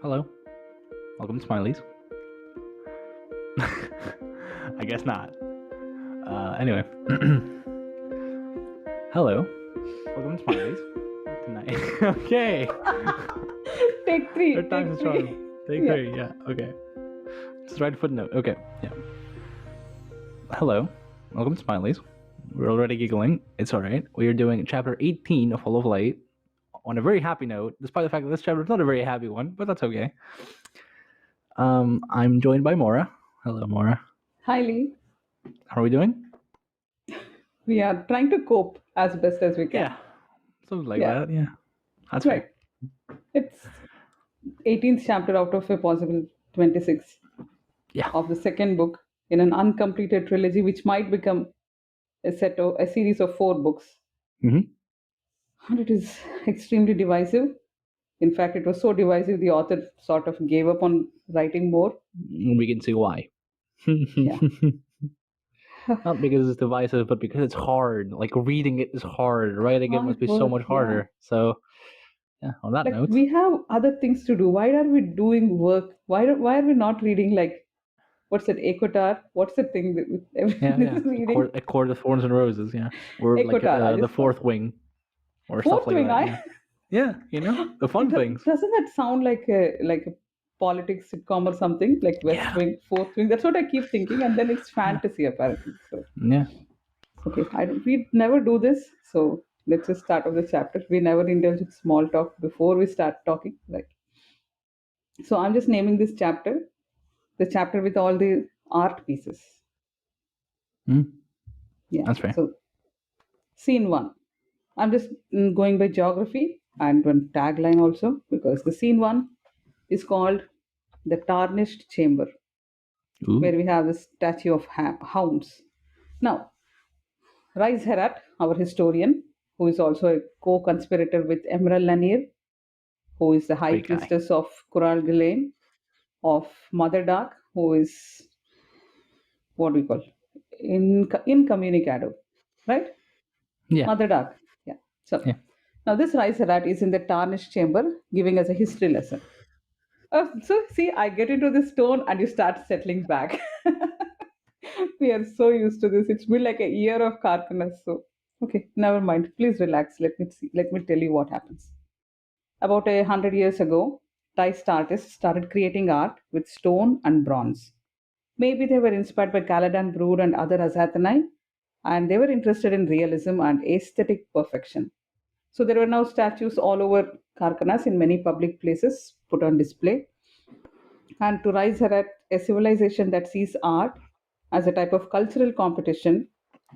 Hello. Welcome to Smileys. I guess not. Anyway. Hello. Welcome to Smileys. Tonight. Okay. Take three. Third time's a charm. Take three. Yeah. Okay. Just write a footnote. Okay. Yeah. Hello. Welcome to Smileys. We're already giggling. It's alright. We are doing chapter 18 of Full of Light on a very happy note, despite the fact that this chapter is not a very happy one, but that's okay. I'm joined by Maura. Hello, Maura. Hi, Lee. How are we doing? We are trying to cope as best as we can. Yeah. Something like that. Yeah. That's right. Fair. It's 18th chapter out of a possible 26 of the second book in an uncompleted trilogy, which might become a series of 4 books. Mm-hmm. And it is extremely divisive. In fact, it was so divisive, the author sort of gave up on writing more. We can see why. Not because it's divisive, but because it's hard. Like, reading it is hard. Writing it must be so much harder. So, yeah, on that note. We have other things to do. Why are we doing work? Why are we not reading, like, what's it, Equatar? What's the thing that everyone is reading? A Court of Thorns and Roses, yeah. Or Equatar, like the Fourth Wing. Or Fourth stuff like Wing, that. Yeah, you know, the fun things. Doesn't that sound like a politics sitcom or something? Like West Wing, Fourth Wing? That's what I keep thinking. And then it's fantasy, apparently. So. Yeah. Okay, we never do this. So let's just start off the chapter. We never indulge in small talk before we start talking. Right. So I'm just naming this chapter, the chapter with all the art pieces. Yeah. That's fair. So scene 1. I'm just going by geography and one tagline also, because the scene 1 is called the Tarnished Chamber, where we have the statue of hounds. Now, Rise Herat, our historian, who is also a co-conspirator with Emerald Lanier, who is the high priestess of Kural Ghislain, of Mother Dark, who is, what do we call, incommunicado, right? Yeah. Mother Dark. Yeah. So now this Rise Herat is in the Tarnished Chamber, giving us a history lesson. So see, I get into this tone and you start settling back. We are so used to this. It's been like a year of Kharkanas. So okay, never mind. Please relax. Let me tell you what happens. About 100 years ago, Taist artists started creating art with stone and bronze. Maybe they were inspired by Caladan Brood and other Azathanai, and they were interested in realism and aesthetic perfection. So there were now statues all over Kharkanas in many public places put on display. And to rise at a civilization that sees art as a type of cultural competition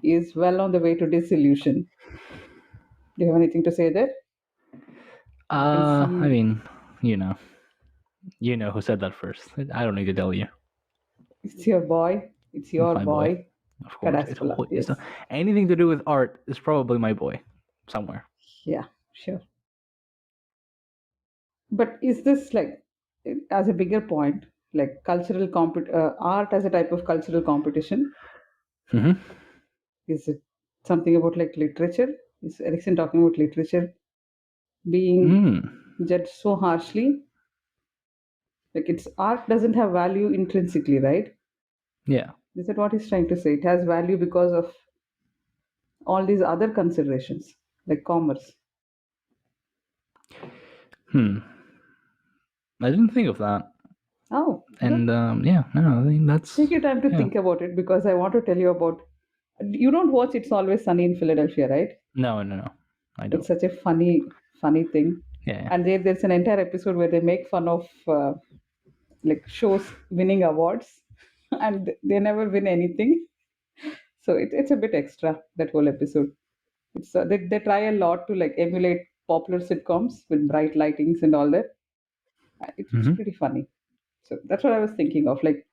is well on the way to disillusion. Do you have anything to say there? I mean, you know who said that first. I don't need to tell you. It's your boy. It's your boy. Of course. It's anything to do with art is probably my boy somewhere. Yeah, sure. But is this, like, as a bigger point, like cultural art as a type of cultural competition? Mm-hmm. Is it something about like literature? Is Erikson talking about literature being judged so harshly? Like, its art doesn't have value intrinsically, right? Yeah. Is that what he's trying to say? It has value because of all these other considerations, like commerce. I didn't think of that. Oh. And I think that's... Take your time to think about it, because I want to tell you about... You don't watch It's Always Sunny in Philadelphia, right? No. I don't. It's such a funny thing. Yeah. And there's an entire episode where they make fun of like shows winning awards, and they never win anything. So it's a bit extra, that whole episode. It's they try a lot to like emulate popular sitcoms with bright lightings and all that. It's pretty funny. So that's what I was thinking of. Like,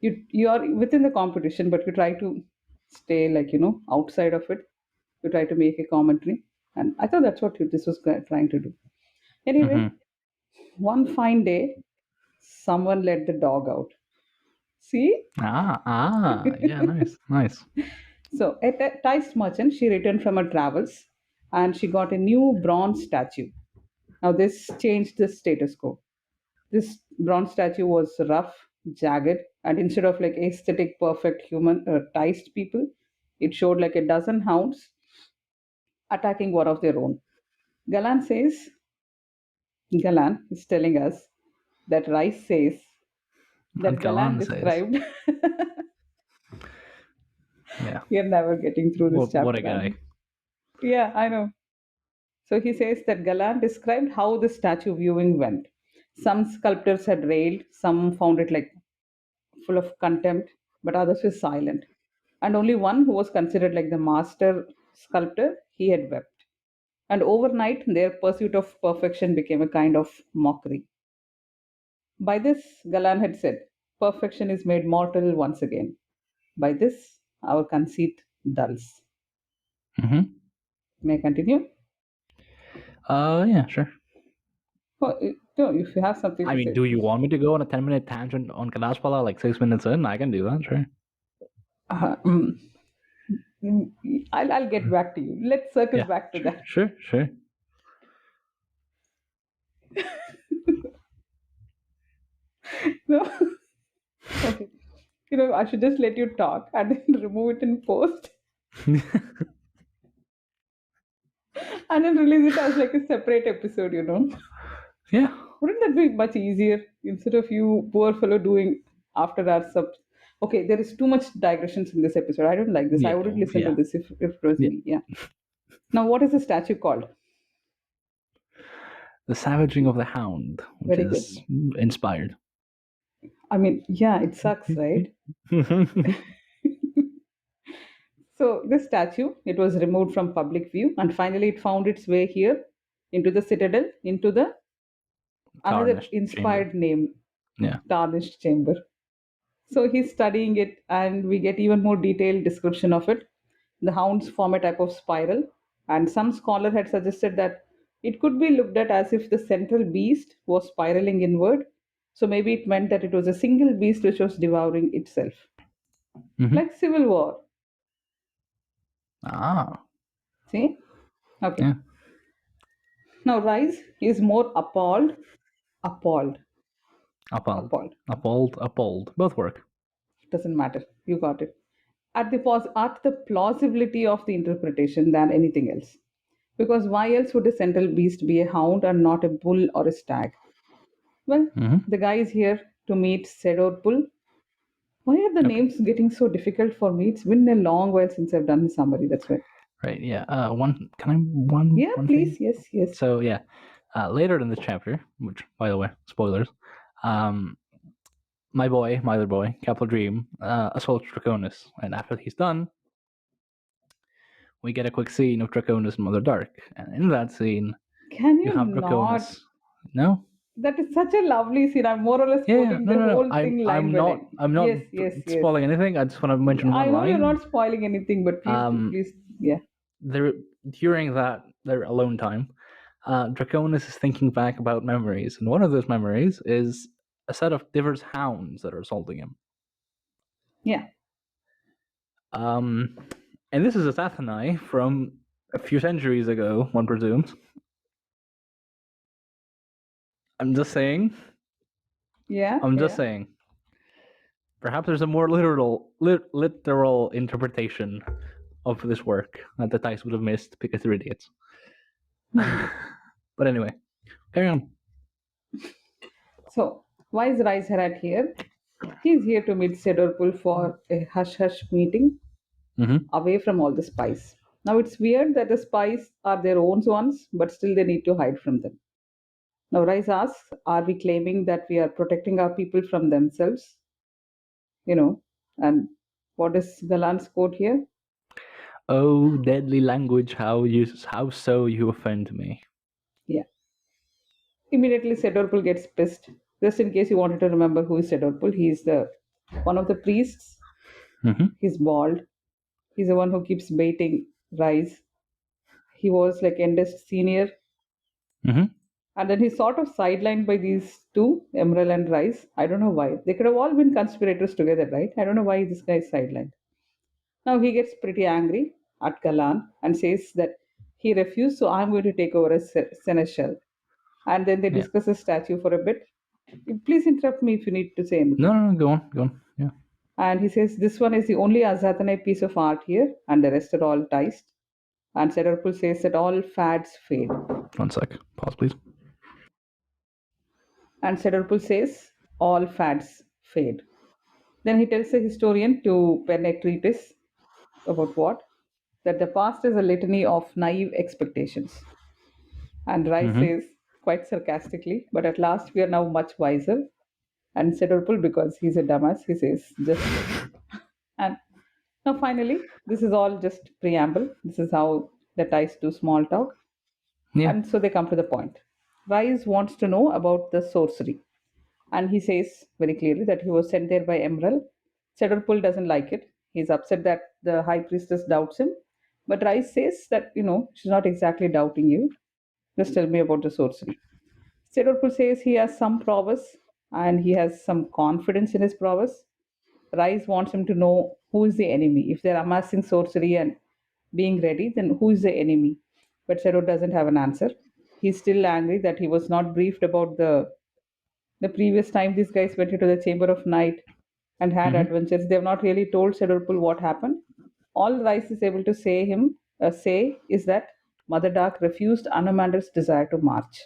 you are within the competition, but you try to stay, like, outside of it. You try to make a commentary, and I thought that's what this was trying to do. Anyway, one fine day, someone let the dog out. See? Yeah, nice. So at a Taist merchant, she returned from her travels, and she got a new bronze statue. Now this changed the status quo. This bronze statue was rough, jagged, and instead of like aesthetic, perfect human ticed people, it showed like a dozen hounds attacking one of their own. Galan says, Galan is telling us that Rice says And that Galan Galan says, described. yeah, We are never getting through this what a chapter. guy. Yeah, I know. So he says that Galan described how the statue viewing went. Some sculptors had railed, some found it like full of contempt, but others were silent. And only one who was considered like the master sculptor, he had wept. And overnight, their pursuit of perfection became a kind of mockery. By this, Galan had said, perfection is made mortal once again. By this, our conceit dulls. Mm-hmm. May I continue? Yeah, sure. Oh, no, if you have something I to mean, say, do you please. want me to go on a 10-minute tangent on Kadaspala like 6 minutes in? I can do that, sure. Uh, mm, I'll get back to you. Let's circle Yeah, back to sure, that. sure, sure. No, okay. I should just let you talk and then remove it in post and then release it as like a separate episode. Yeah. Wouldn't that be much easier instead of you poor fellow doing after our sub? Okay, there is too much digressions in this episode. I don't like this. I Yeah, wouldn't listen to yeah, this if it was yeah. me. Yeah. Now, what is the statue called? The Savaging of the Hound, which Very good. is inspired. I mean, yeah, it sucks, right? So this statue, it was removed from public view, and finally it found its way here into the Citadel, into the another Tarnished chamber. inspired name, Yeah. tarnished chamber. So he's studying it, and we get even more detailed description of it. The hounds form a type of spiral, and some scholar had suggested that it could be looked at as if the central beast was spiraling inward. So maybe it meant that it was a single beast which was devouring itself, Mm-hmm. like civil war. Ah. See? Okay. Yeah. Now Rise is more appalled, Appalled. appalled. Appalled. Appalled. Both work. Doesn't matter. You got it. At the plausibility of the interpretation than anything else. Because why else would a central beast be a hound and not a bull or a stag? Well, Mm-hmm. the guy is here to meet Sedor Bull. Why are the Okay. names getting so difficult for me? It's been a long while since I've done the summary. That's why. Right. Yeah. One Yeah, one please. thing? Yes, yes. So yeah, later in this chapter, which by the way, spoilers, my other boy, Caplo Dream, assaults Draconis, and after he's done, we get a quick scene of Draconis and Mother Dark, and in that scene, Can you you have not? Draconis. No. That is such a lovely scene. I'm more or less Yeah. quoting No. the No. No. whole thing line I'm by not. line. I'm not Yes, yes, yes. spoiling anything. I just want to mention I one know you're line. not spoiling anything, but please, Um, please, yeah. there during their alone time, Draconis is thinking back about memories, and one of those memories is a set of Diver's hounds that are assaulting him. Yeah. And this is a Sathanai from a few centuries ago, one presumes. I'm just saying. Yeah. I'm just Yeah. saying. Perhaps there's a more literal interpretation of this work that the Dice would have missed because they're idiots. But anyway, carry on. So, why is Rise Herat here? He's here to meet Sedorpul for a hush hush meeting Mm-hmm. away from all the spies. Now, it's weird that the spies are their own ones, but still they need to hide from them. Now, Rise asks, are we claiming that we are protecting our people from themselves? And what is Galan's quote here? Oh, deadly language! How so you offend me? Yeah. Immediately, Sedorpul gets pissed. Just in case you wanted to remember who is Sedorpul, he's the one of the priests. Mm-hmm. He's bald. He's the one who keeps baiting Rise. He was like Endest Senior. Mm-hmm. And then he's sort of sidelined by these two, Emerald and Rise. I don't know why. They could have all been conspirators together, right? I don't know why this guy is sidelined. Now he gets pretty angry at Galan and says that he refused, so I'm going to take over as seneschal. And then they Yeah. discuss a statue for a bit. Please interrupt me if you need to say anything. No, go on, go on. Yeah. And he says, this one is the only Azathanite piece of art here, and the rest are all ticed. And Sedarpul says that all fads fade. 1 sec. Pause, please. And Sedarpul says, all fads fade. Then he tells the historian to pen a treatise about what? That the past is a litany of naive expectations. And Rai says, quite sarcastically, but at last we are now much wiser. And Sedarpul, because he's a dumbass, he says, just so. And now, finally, this is all just preamble. This is how the ties do small talk. Yeah. And so they come to the point. Rise wants to know about the sorcery. And he says very clearly that he was sent there by Emerald. Cedarpool doesn't like it. He's upset that the high priestess doubts him. But Rise says that, she's not exactly doubting you. Just tell me about the sorcery. Cedarpool says he has some prowess and he has some confidence in his prowess. Rise wants him to know who is the enemy. If they're amassing sorcery and being ready, then who is the enemy? But Shadow doesn't have an answer. He's still angry that he was not briefed about the previous time these guys went into the Chamber of Night and had adventures. They've not really told Shadowpool what happened. All Rice is able to say is that Mother Dark refused Anomander's desire to march.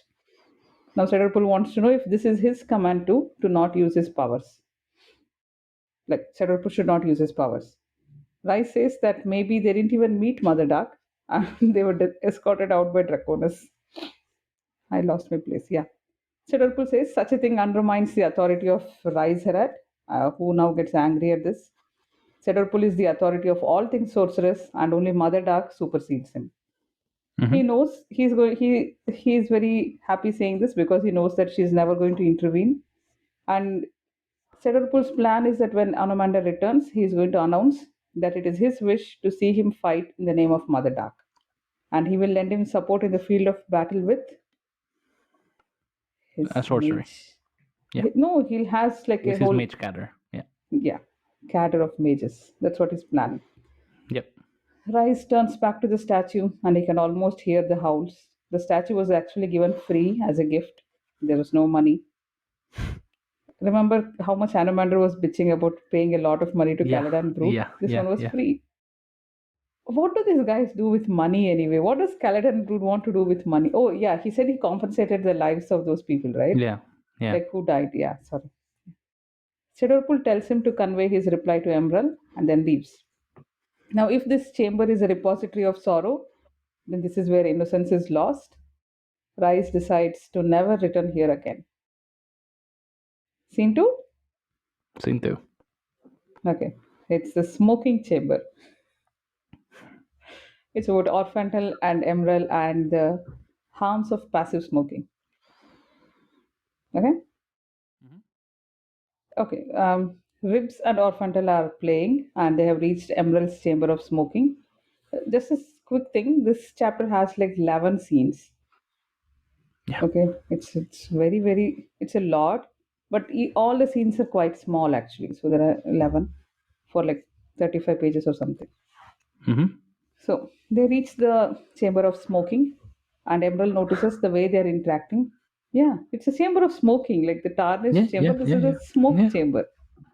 Now Shadowpool wants to know if this is his command to not use his powers. Like Shadowpool should not use his powers. Rice says that maybe they didn't even meet Mother Dark and they were escorted out by Draconis. I lost my place. Yeah. Shadowpool says such a thing undermines the authority of Rise Herat, who now gets angry at this. Shadowpool is the authority of all things sorceress, and only Mother Dark supersedes him. He knows he's going. He is very happy saying this because he knows that she's never going to intervene. And Shadowpool's plan is that when Anomander returns, he is going to announce that it is his wish to see him fight in the name of Mother Dark, and he will lend him support in the field of battle with his sorcery. mage. Yeah. No, he has like with a whole mage cadre. Yeah, cadre of mages. That's what he's planning. Yep. Rice turns back to the statue and he can almost hear the howls. The statue was actually given free as a gift. There was no money. Remember how much Anomander was bitching about paying a lot of money to Caladan Brute? This one was free. What do these guys do with money anyway? What does Caladan Brute want to do with money? Oh, yeah, he said he compensated the lives of those people, right? Yeah. Like who died? Yeah, sorry. Shadowpool tells him to convey his reply to Emerald and then leaves. Now, if this chamber is a repository of sorrow, then this is where innocence is lost. Rice decides to never return here again. Scene 2? Scene 2. Okay. It's the smoking chamber. It's about Orfantal and Emerald and the harms of passive smoking. Okay? Okay. Ribs and Orfantal are playing and they have reached Emerald's chamber of smoking. Just a quick thing, this chapter has like 11 scenes. Yeah. Okay, it's very it's a lot, but all the scenes are quite small actually. So there are 11 for like 35 pages or something. So they reach the chamber of smoking, and Emerald notices the way they're interacting. Yeah, it's a chamber of smoking, like the tarnished chamber. This is a smoke chamber.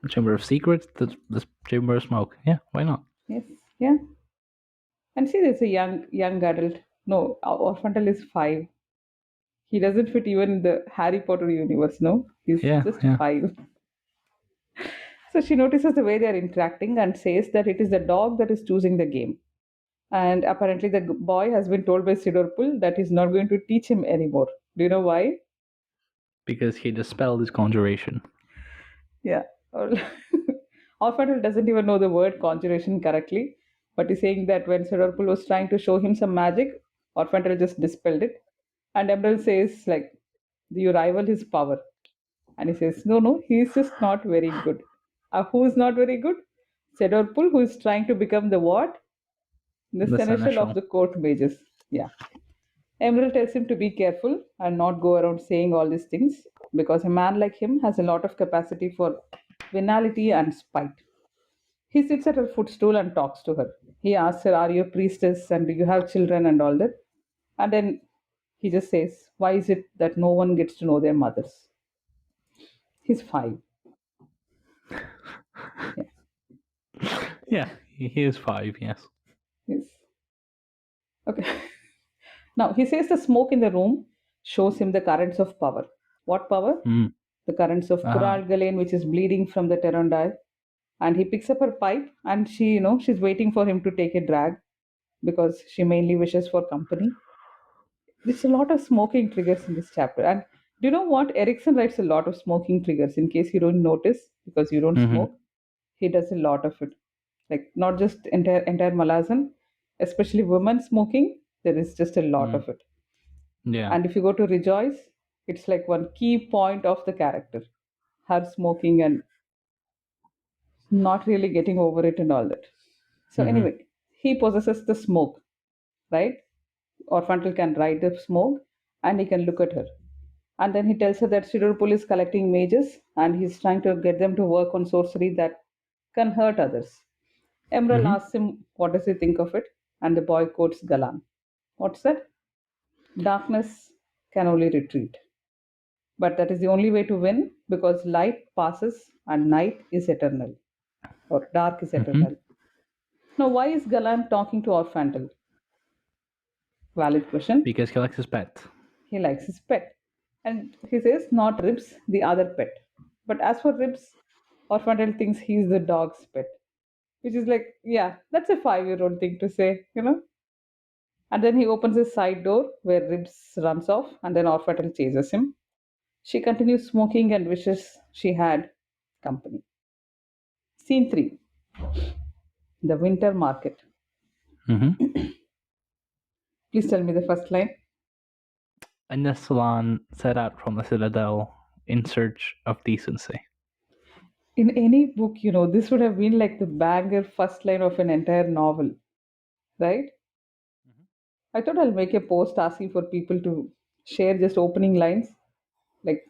Chamber of secrets. The chamber of smoke. Yeah, why not? Yes, yeah. And see, there's a young adult. No, Orfantal is 5. He doesn't fit even in the Harry Potter universe, no? He's just 5. So she notices the way they are interacting and says that it is the dog that is choosing the game. And apparently the boy has been told by Sidorpul that he's not going to teach him anymore. Do you know why? Because he dispelled his conjuration. Yeah. Orfantal doesn't even know the word conjuration correctly, but he's saying that when Sidorpul was trying to show him some magic, Orfantal just dispelled it. And Emerald says, like, you rival his power. And he says, no, he's just not very good. Who's not very good? Sedorpul, who is trying to become the what? The seneschal of the court mages. Yeah. Emerald tells him to be careful and not go around saying all these things because a man like him has a lot of capacity for venality and spite. He sits at her footstool and talks to her. He asks her, are you a priestess and do you have children and all that? And then he just says, why is it that no one gets to know their mothers? He's 5. Yeah. Yeah, he is 5. Yes. He's okay. Now he says the smoke in the room shows him the currents of power. What power? Mm. The currents of Uh, Galen, which is bleeding from the Terondai. And he picks up her pipe and she's waiting for him to take a drag because she mainly wishes for company. There's a lot of smoking triggers in this chapter. And do you know what? Erickson writes a lot of smoking triggers in case you don't notice because you don't mm-hmm. smoke. He does a lot of it. Like not just entire Malazan, especially women smoking, there is just a lot Mm. of it. Yeah. And if you go to Rejoice, it's like one key point of the character. Her smoking and not really getting over it and all that. So Mm-hmm. anyway, he possesses the smoke, right? Orfantal can ride the smoke and he can look at her. And then he tells her that Shirupul is collecting mages and he's trying to get them to work on sorcery that can hurt others. Emerald Mm-hmm. asks him what does he think of it, and the boy quotes Galan. What's that? Darkness can only retreat. But that is the only way to win because light passes and night is eternal, or dark is Mm-hmm. eternal. Now, why is Galan talking to Orfantal? Valid question. Because he likes his pet. He likes his pet. And he says, not Ribs, the other pet. But as for Ribs, Orfantal thinks he's the dog's pet. Which is like, yeah, that's a 5-year-old thing to say. And then he opens his side door where Ribs runs off, and then Orfantal chases him. She continues smoking and wishes she had company. Scene 3, the winter market. Mm-hmm. Please tell me the first line. Endest Silann set out from the Citadel in search of decency. In any book, this would have been like the banger first line of an entire novel, right? I thought I'll make a post asking for people to share just opening lines, like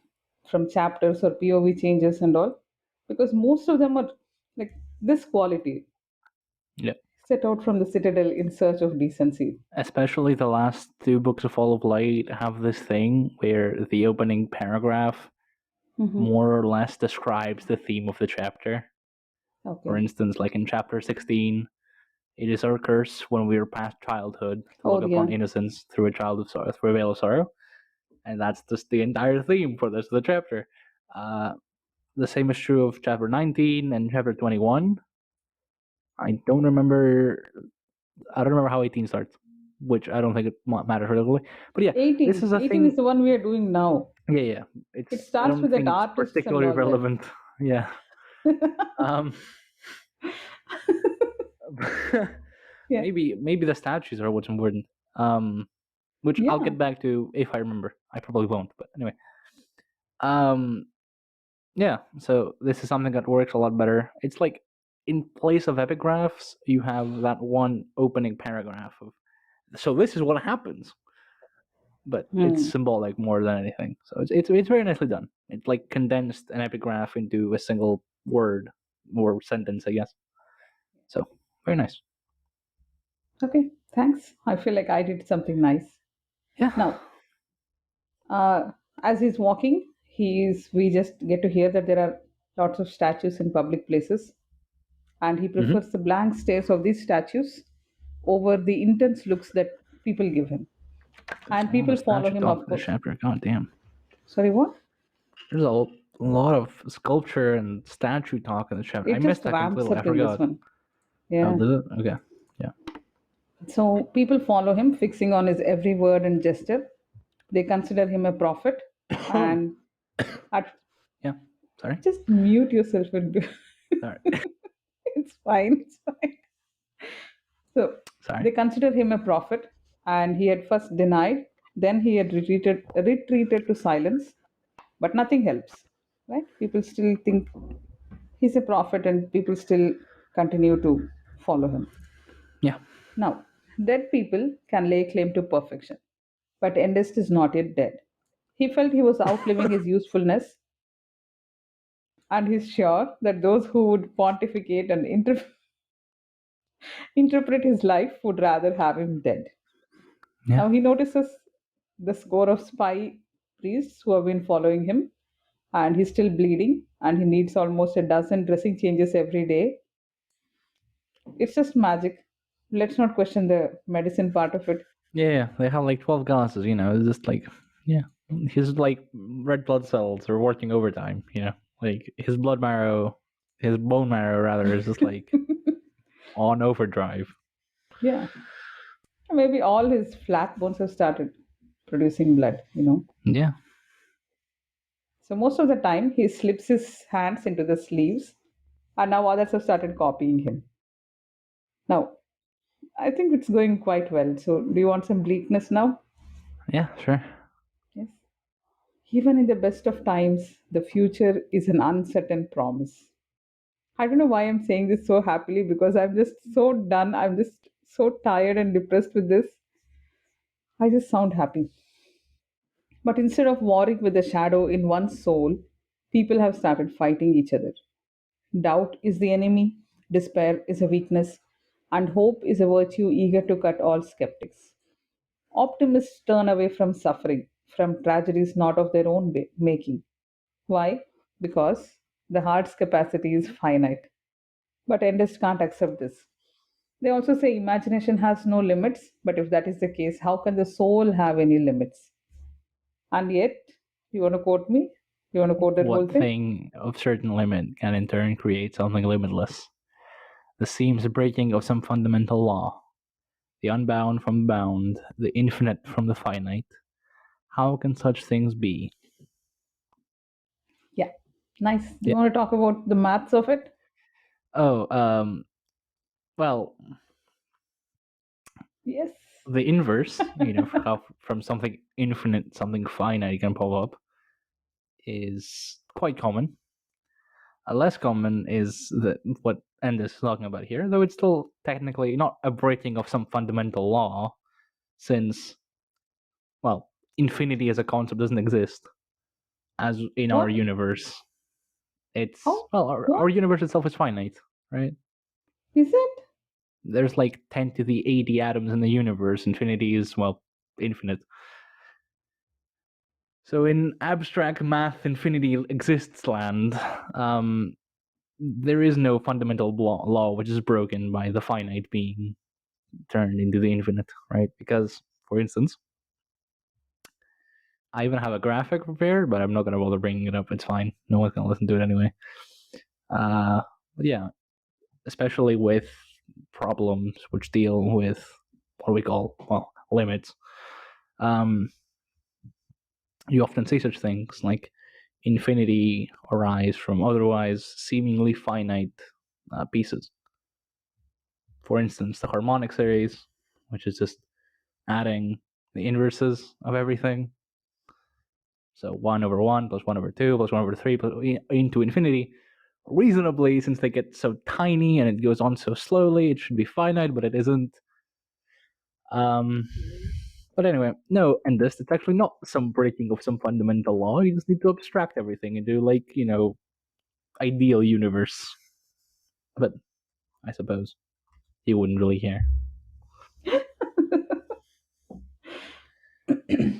from chapters or POV changes and all, because most of them are like this quality, Yeah. set out from the Citadel in search of decency. Especially the last 2 books of Fall of Light have this thing where the opening paragraph Hmm. more or less describes the theme of the chapter. For Okay. instance, like in chapter 16, it is our curse when we are past childhood to Oh, look yeah. upon innocence through a child of sorrow, through a veil of sorrow, and that's just the entire theme for this the chapter. The same is true of chapter 19 and chapter 21. I don't remember. I don't remember how 18 starts, which I don't think it matters really. But yeah, this 18. is a 18 is thing. the one we are doing now. Yeah. It It's. I starts don't with that think it's artists and particularly all that. relevant. Yeah. Um. Yeah. maybe the statues are what's important. Which I'll Yeah. get back to if I remember. I probably won't, but anyway. Um, yeah. So this is something that works a lot better. It's like in place of epigraphs, you have that one opening paragraph of. So this is what happens, but it's Hmm. symbolic more than anything. So it's very nicely done. It's like condensed an epigraph into a single word or sentence, I guess. So very nice. Okay. Thanks. I feel like I did something nice. Yeah. Now, uh, as he's walking, we just get to hear that there are lots of statues in public places, and he Mm-hmm. prefers the blank stares of these statues over the intense looks that people give him. There's And a lot people of follow statue him, talk of in this course. chapter. God damn. Sorry, what? There's a lot of sculpture and statue talk in this chapter. I It missed just that ramps completely. I up in this forgot. one. Oh, Yeah. did it? Okay. Yeah. So people follow him, fixing on his every word and gesture. They consider him a prophet. And at, Yeah. Sorry. just mute yourself and do. Sorry. It's fine. It's fine. So Sorry. they consider him a prophet, and he had first denied, then he had retreated to silence, but nothing helps. Right? People still think he's a prophet, and people still continue to follow him. Yeah. Now, dead people can lay claim to perfection, but Endest is not yet dead. He felt he was outliving his usefulness, and he's sure that those who would pontificate and interpret his life would rather have him dead. Yeah. Now he notices the score of spy priests who have been following him, and he's still bleeding, and he needs almost a dozen dressing changes every day. It's just magic. Let's not question the medicine part of it. Yeah, they have like 12 glasses, it's just like, yeah. His like red blood cells are working overtime, Like his his bone marrow rather, is just like on overdrive. Yeah. Maybe all his flat bones have started producing blood. Yeah. So most of the time he slips his hands into the sleeves, and now others have started copying him. Now, I think it's going quite well. So do you want some bleakness now? Yeah, sure. Yes. Even in the best of times, the future is an uncertain promise. I don't know why I'm saying this so happily because I'm just so done. I'm just so tired and depressed with this. I just sound happy. But instead of warring with the shadow in one's soul, people have started fighting each other. Doubt is the enemy, despair is a weakness, and hope is a virtue eager to cut all skeptics. Optimists turn away from suffering, from tragedies not of their own making. Why? Because the heart's capacity is finite. But Endest can't accept this. They also say imagination has no limits, but if that is the case, how can the soul have any limits? And yet, you want to quote me? You want to quote that whole What thing? thing of certain limit can in turn create something limitless? The seams breaking of some fundamental law. The unbound from the bound, the infinite from the finite. How can such things be? Yeah. Nice. Do you Yeah. want to talk about the maths of it? Oh, well, Yes. the inverse, how from something infinite, something finite can pop up, is quite common. Less common is what Endest is talking about here, though it's still technically not a breaking of some fundamental law, since, well, infinity as a concept doesn't exist as in our What? universe. It's, How? well, our What? universe itself is finite, right? Is it? There's like 10 to the 80 atoms in the universe. Infinity is, well, infinite. So in abstract math, infinity exists land. There is no fundamental law which is broken by the finite being turned into the infinite, right? Because, for instance, I even have a graphic prepared, but I'm not going to bother bringing it up. It's fine. No one's going to listen to it anyway. But yeah, especially with problems which deal with what we call, well, limits. You often see such things like infinity arise from otherwise seemingly finite pieces. For instance, the harmonic series, which is just adding the inverses of everything. So 1 over 1 plus 1 over 2 plus 1 over 3 plus into infinity. Reasonably, since they get so tiny and it goes on so slowly, it should be finite, but it isn't. But anyway, no, and this, it's actually not some breaking of some fundamental law. You just need to abstract everything into, like, ideal universe. But I suppose he wouldn't really care.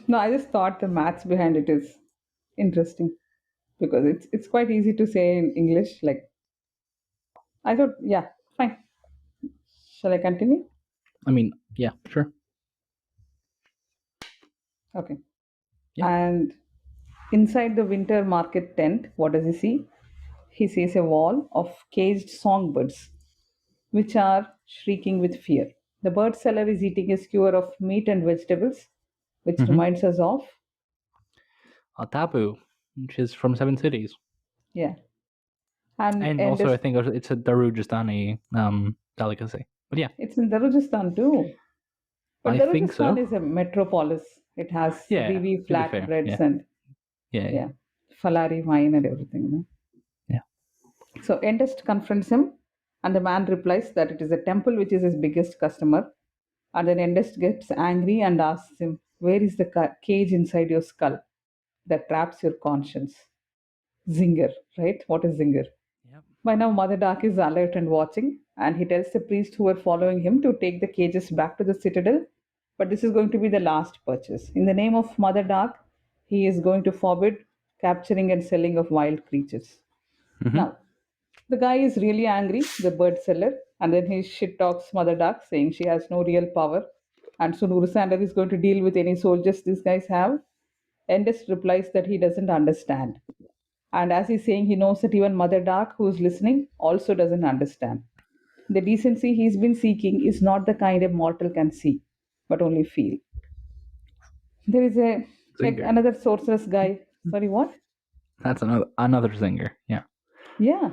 No, I just thought the maths behind it is interesting because it's quite easy to say in English. Like I thought, yeah, fine. Shall I continue? I mean, yeah, sure. Okay. Yeah. And inside the winter market tent, what does he see? He sees a wall of caged songbirds, which are shrieking with fear. The bird seller is eating a skewer of meat and vegetables, which Mm-hmm. reminds us of, Tapu, which is from Seven Cities. yeah. And And also, I Endest, think it's a Darujastani delicacy. But yeah, it's in Darujistan too. But I think Darujistan so. is a metropolis. It has Yeah, really to be flat fair. breads Yeah. and, Yeah. yeah, falari wine and everything. Yeah. So Endest confronts him, and the man replies that it is a temple which is his biggest customer. And then Endest gets angry and asks him, "Where is the cage inside your skull that traps your conscience?" Zinger, right? What is Zinger? Yep. By now, Mother Dark is alert and watching, and he tells the priests who are following him to take the cages back to the citadel. But this is going to be the last purchase. In the name of Mother Dark, he is going to forbid capturing and selling of wild creatures. Mm-hmm. Now, the guy is really angry, the bird seller, and then he shit talks Mother Duck, saying she has no real power. And soon Urusander is going to deal with any soldiers these guys have. Endest replies that he doesn't understand. And as he's saying, he knows that even Mother Dark, who's listening, also doesn't understand. The decency he's been seeking is not the kind a mortal can see, but only feel. There is a like Zinger. another sorceress guy. Sorry, what? That's another zinger. Yeah. Yeah.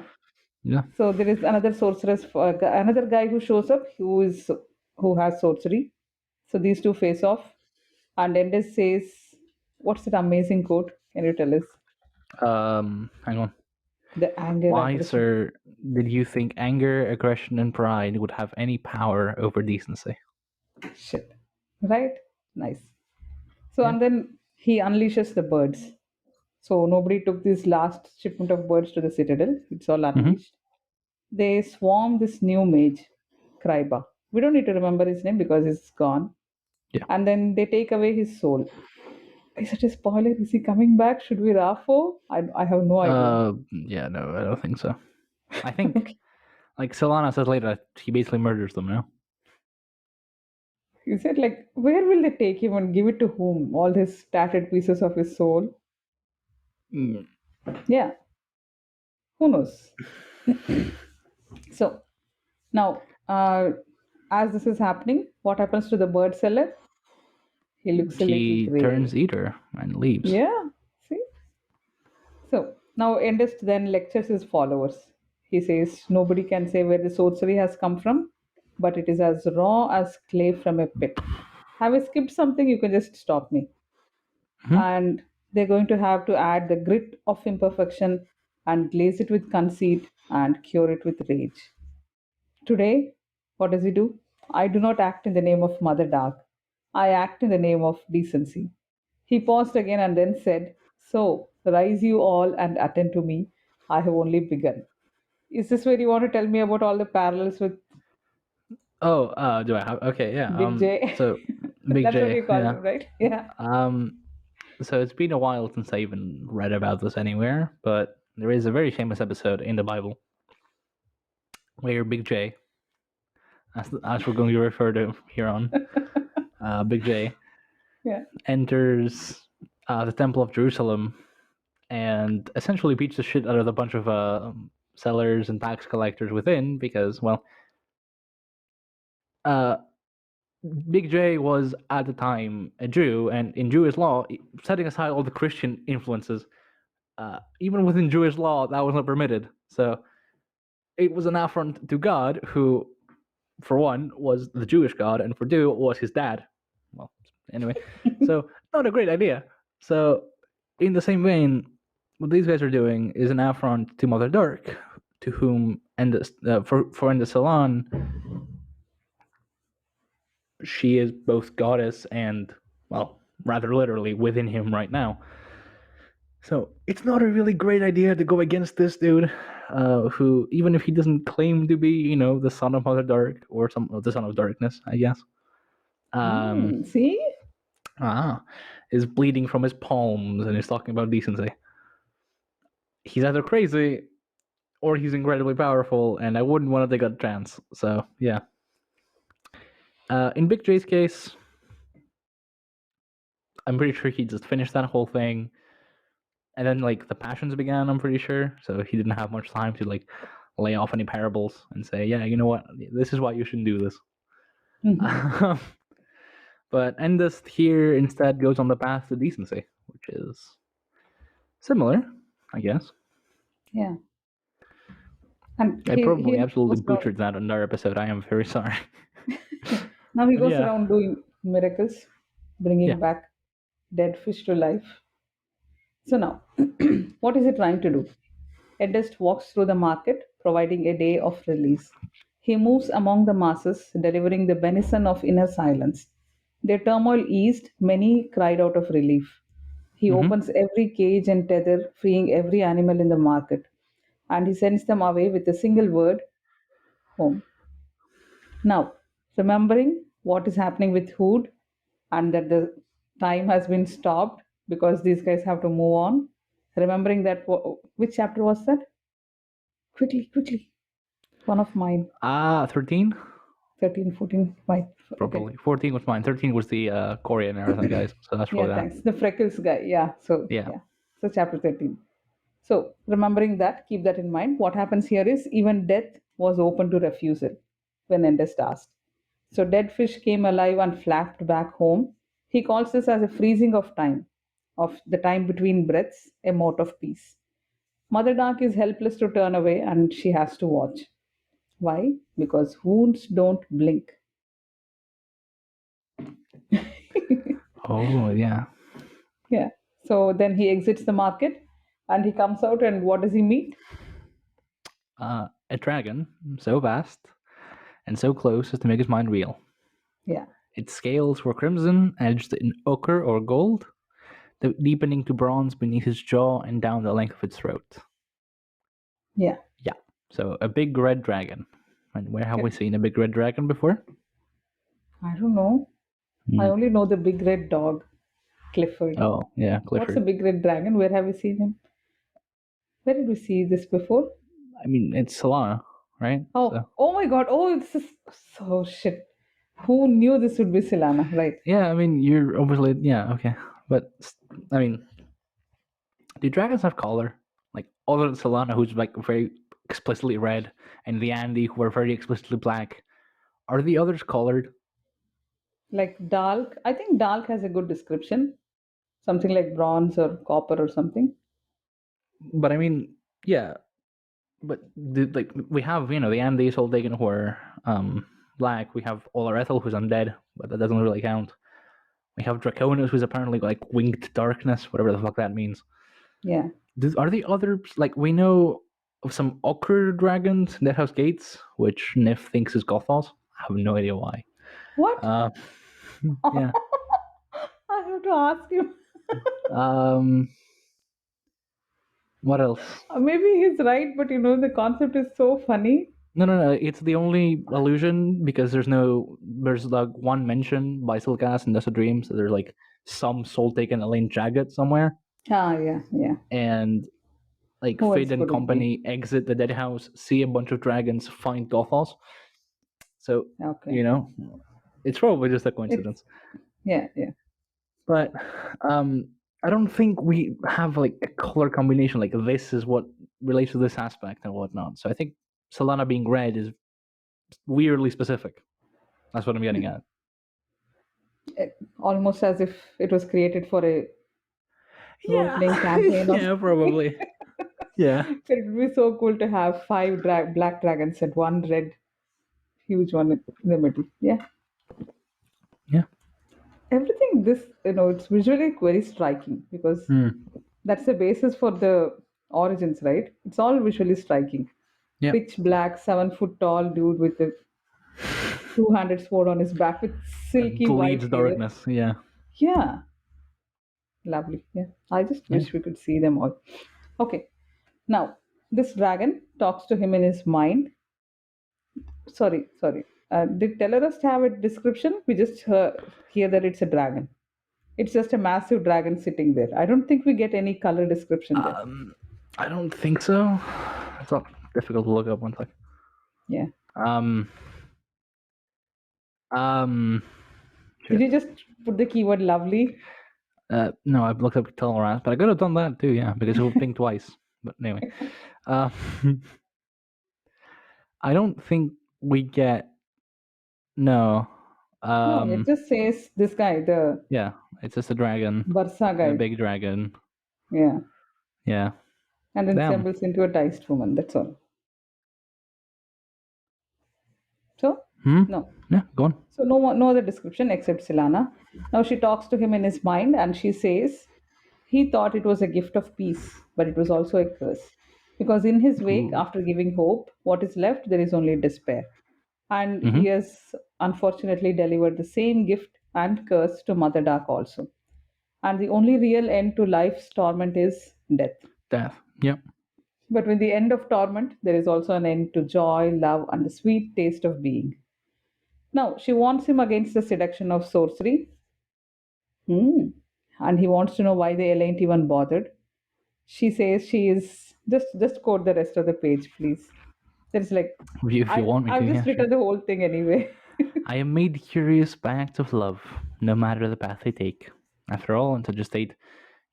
Yeah. So there is another sorceress, another guy who shows up who has sorcery. So these two face off, and Enders says, "What's that amazing quote? Can you tell us?" Hang on. The anger, Why, aggression. sir, did you think anger, aggression, and pride would have any power over decency? Shit. Right? Nice. So, Yeah. and then he unleashes the birds. So, nobody took this last shipment of birds to the citadel. It's all Mm-hmm. unleashed. They swarm this new mage, Kryba. We don't need to remember his name because he's gone. Yeah. And then they take away his soul. Is it a spoiler? Is he coming back? Should we Rafo? I have no idea. Yeah, no, I don't think so. I think, Okay. like, Solana says later that he basically murders them now. He said, like, where will they take him and give it to whom? All his tattered pieces of his soul? Mm. Yeah, who knows? So, now, as this is happening, what happens to the bird seller? He looks a little He grey. turns eater and leaves. Yeah, see? So, now Endest then lectures his followers. He says, nobody can say where the sorcery has come from, but it is as raw as clay from a pit. Have I skipped something? You can just stop me. Mm-hmm. And they're going to have to add the grit of imperfection and glaze it with conceit and cure it with rage. Today, what does he do? I do not act in the name of Mother Dark. I act in the name of decency. He paused again and then said, so, rise you all and attend to me. I have only begun. Is this where you want to tell me about all the parallels with Oh, do I have? Okay, yeah. Big J? So Big That's what J, you call yeah. him, right? Yeah. So it's been a while since I even read about this anywhere, but there is a very famous episode in the Bible where Big J, as we're going to refer to here on, Big J Yeah. enters the Temple of Jerusalem and essentially beats the shit out of a bunch of sellers and tax collectors within because, well, uh, Big J was at the time a Jew, and in Jewish law, setting aside all the Christian influences, even within Jewish law, that was not permitted. So it was an affront to God, who, for one, was the Jewish God, and for two, was his dad. Well, anyway, so not a great idea. So, in the same vein, what these guys are doing is an affront to Mother Dark, to whom for Endest Silann, she is both goddess and, well, rather literally within him right now. So it's not a really great idea to go against this dude, who, even if he doesn't claim to be, the son of Mother Dark or the son of darkness, I guess, um, See? ah, is bleeding from his palms and is talking about decency. He's either crazy or he's incredibly powerful, and I wouldn't want to take a chance. So yeah. In Big J's case, I'm pretty sure he just finished that whole thing, and then like the passions began. I'm pretty sure, so he didn't have much time to like lay off any parables and say, yeah, you know what, this is why you shouldn't do this. Mhm. But Endest here instead goes on the path to decency, which is similar, I guess. Yeah. And I he probably now absolutely goes around. butchered that on our episode. I am very sorry. Now he But goes yeah, around doing miracles, yeah. bringing back dead fish to life. So now, what is he trying to do? Edest walks through the market, providing a day of release. He moves among the masses, delivering the benison of inner silence. Their turmoil eased, many cried out of relief. He Mm-hmm. opens every cage and tether, freeing every animal in the market, and he sends them away with a single word, home. Now, remembering what is happening with Hood and that the time has been stopped because these guys have to move on, Remembering that, which chapter was that? Quickly, quickly. One of mine. 13? 13, 14, my, okay. Probably. 14 was mine. 13 was the Korean marathon, guys. So that's Yeah, probably that. thanks. The freckles guy. Yeah. So, Yeah. yeah. So, chapter 13. So, remembering that, keep that in mind. What happens here is even death was open to refusal when Endest asked. So, dead fish came alive and flapped back home. He calls this as a freezing of time, of the time between breaths, a mote of peace. Mother Dark is helpless to turn away and she has to watch. Why? Because wounds don't blink. Oh, yeah. Yeah. So then he exits the market and he comes out, and what does he meet? A dragon so vast and so close as to make his mind real. Yeah. Its scales were crimson, edged in ochre or gold, deepening to bronze beneath his jaw and down the length of its throat. Yeah. Yeah. So a big red dragon. And where have we Okay. seen a big red dragon before? I don't know. I only know the big red dog, Clifford. Oh, yeah, What's a Clifford. big red dragon? Where have we seen him? Where did we see this before? I mean, it's Solana, right? Oh, oh my God. Oh, this is so shit. Who knew this would be Silana, right? Yeah, I mean, you're obviously, yeah, okay. But, I mean, do dragons have color? Like, other than Solana, who's like very explicitly red, and the Andy, who are very explicitly black, are the others colored? Like Dalk. I think Dalk has a good description. Something like bronze or copper or something. But I mean, yeah, but like we have the Andes all taken who are black. We have Olarethel who's undead, but that doesn't really count. We have Draconis who's apparently like winged darkness, whatever the fuck that means. Yeah. Are the others like we know of some ochre dragons in Deadhouse Gates, which Nif thinks is Gothos? I have no idea why. What? Yeah. I have to ask you. What else? Maybe he's right, but the concept is so funny. No. It's the only allusion because there's like one mention by Silkas in Desert Dreams that there's like some soul taken Elaine Jagged somewhere. Ah, yeah. And like Who else Fid and could it be? company exit the dead house, see a bunch of dragons, find Gothos. So Okay. it's probably just a It's coincidence. yeah. But I don't think we have like a color combination like this is what relates to this aspect and whatnot. So I think Solana being red is weirdly specific. That's what I'm getting at. Almost as if it was created for a role-playing Yeah, campaign or yeah, probably. Yeah, it would be so cool to have five black dragons and one red huge one in the middle. Yeah. yeah. Everything this, it's visually very striking because that's the basis for the origins, right? It's all visually striking. Yeah. Pitch black, 7 foot tall dude with a two-handed sword on his back with silky white Bleeds hair. darkness. Yeah. Yeah, lovely. Yeah, I just Yeah. wish we could see them all. Okay, now this dragon talks to him in his mind. Sorry. Did Tellerust have a description? We just hear that it's a dragon. It's just a massive dragon sitting there. I don't think we get any color description there. I don't think so. It's not difficult to look up one second. Yeah. Um. Did you just put the keyword lovely? No, I've looked up Tellerant, but I could have done that too. Yeah, because it would ping twice. But anyway, I don't think we get no. No, it just says this guy, the Yeah, it's just a dragon, Barsa a guy. big dragon. Yeah. Yeah. And then Damn. assembles into a diced woman. That's all. So, no. Yeah, go on. So no other description except Silana. Now she talks to him in his mind and she says he thought it was a gift of peace, but it was also a curse. Because in his wake, Ooh. after giving hope, what is left? There is only despair. And he has unfortunately delivered the same gift and curse to Mother Dark also. And the only real end to life's torment is death. Death. Yep. But with the end of torment, there is also an end to joy, love, and the sweet taste of being. Now, she warns him against the seduction of sorcery. And he wants to know why the Elaine even bothered. she says she is just quote the rest of the page, please. There's like If you want me to, I've yeah, just sure. written the whole thing anyway. I am made curious by acts of love, no matter the path they take. After all, in such a state,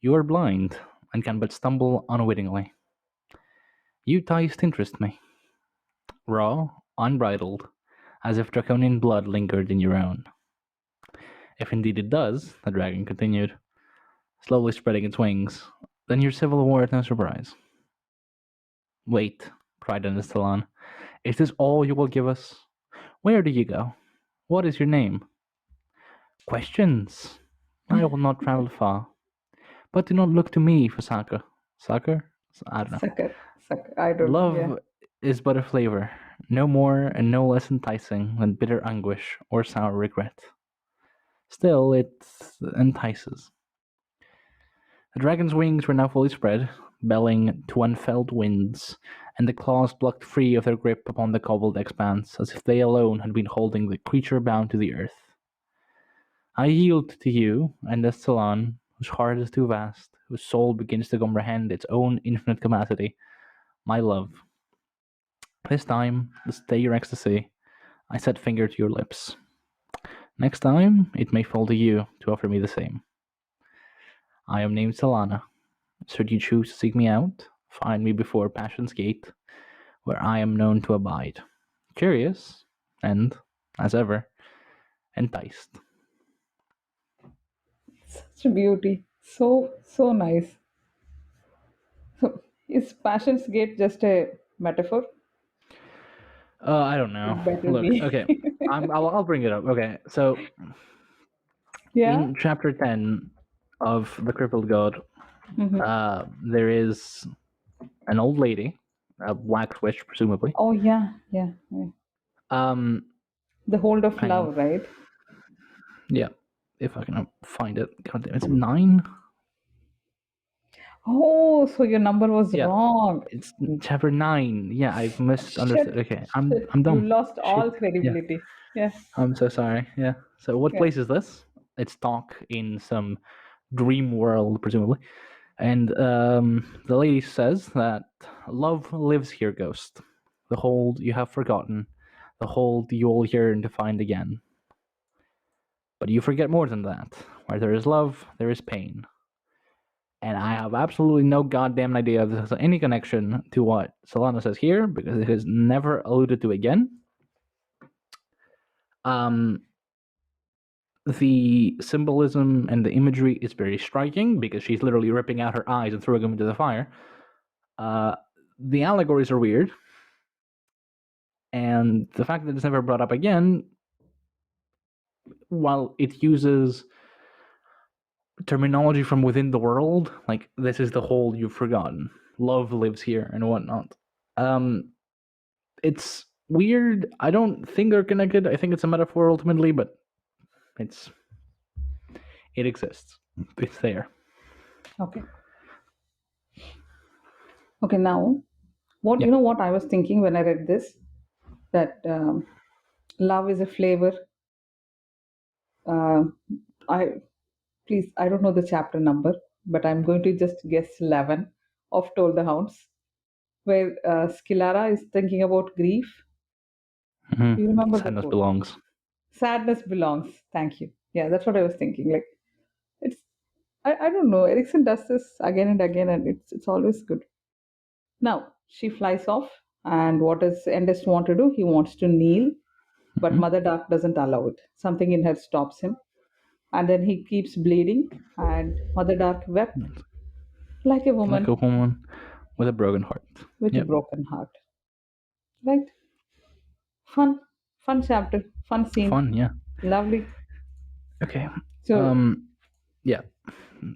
you are blind and can but stumble unwittingly. You taste interest me, raw, unbridled, as if draconian blood lingered in your own. If indeed it does, the dragon continued, slowly spreading its wings, then your civil war is no surprise. Wait, cried Endest Silann, is this all you will give us? Where do you go? What is your name? Questions! I will not travel far. But do not look to me for succor. Succor? I don't know. Sucker. I don't know. Yeah. Love is but a flavor, no more and no less enticing than bitter anguish or sour regret. Still, it entices. The dragon's wings were now fully spread, belling to unfelt winds, and the claws plucked free of their grip upon the cobbled expanse, as if they alone had been holding the creature bound to the earth. I yield to you, Endest Silann, whose heart is too vast, whose soul begins to comprehend its own infinite capacity, my love. This time, to stay your ecstasy, I set finger to your lips. Next time, it may fall to you to offer me the same. I am named Silanna. Should you choose to seek me out, find me before Passion's Gate, where I am known to abide. Curious, and, as ever, enticed. Such a beauty. So nice. So is Passion's Gate just a metaphor? I don't It know. better Look, be. okay, I'll bring it up. Okay, so Yeah. in chapter 10 of The Crippled God, Hmm. there is an old lady, a black witch, presumably. Oh yeah. Um, The hold of and love, right? yeah, if I can find it. God damn, it's 9. Oh, so your number was Yeah, wrong. it's chapter 9. Yeah, I've misunderstood. Shit, Okay, shit. I'm You dumb. lost all Shit. Yeah, credibility. Yeah, I'm so sorry. Yeah. So what yeah. place is this? It's talk in some dream world, presumably. And the lady says that love lives here, ghost. The hold you have forgotten, the hold you will yearn to find again. But you forget more than that. Where there is love, there is pain. And I have absolutely no goddamn idea if this has any connection to what Silanna says here, because it is never alluded to again. Um, the symbolism and the imagery is very striking because she's literally ripping out her eyes and throwing them into the fire. The allegories are weird, and the fact that it's never brought up again, while it uses terminology from within the world, like this is the whole you've forgotten, love lives here and whatnot. It's weird. I don't think they're connected. I think it's a metaphor ultimately, but it exists. It's there. Okay. Okay, now what Yeah. you know what I was thinking when I read this? That love is a flavor. Uh, I please I don't know the chapter number, but I'm going to just guess 11 of Toll the Hounds, where Skilara is thinking about grief. Do you remember the Sadness quote? belongs. Sadness belongs. Thank you. Yeah, that's what I was thinking. Like it's I don't know. Erickson does this again and again, and it's always good. Now she flies off, and what does Endest want to do? He wants to kneel, but Mhm. Mother Dark doesn't allow it. Something in her stops him, and then he keeps bleeding. And Mother Dark wept like a Like woman a woman with a broken heart. with a Yep. broken heart. Right? Fun, fun chapter, fun scene, Fun, yeah. lovely. Okay. So Yeah.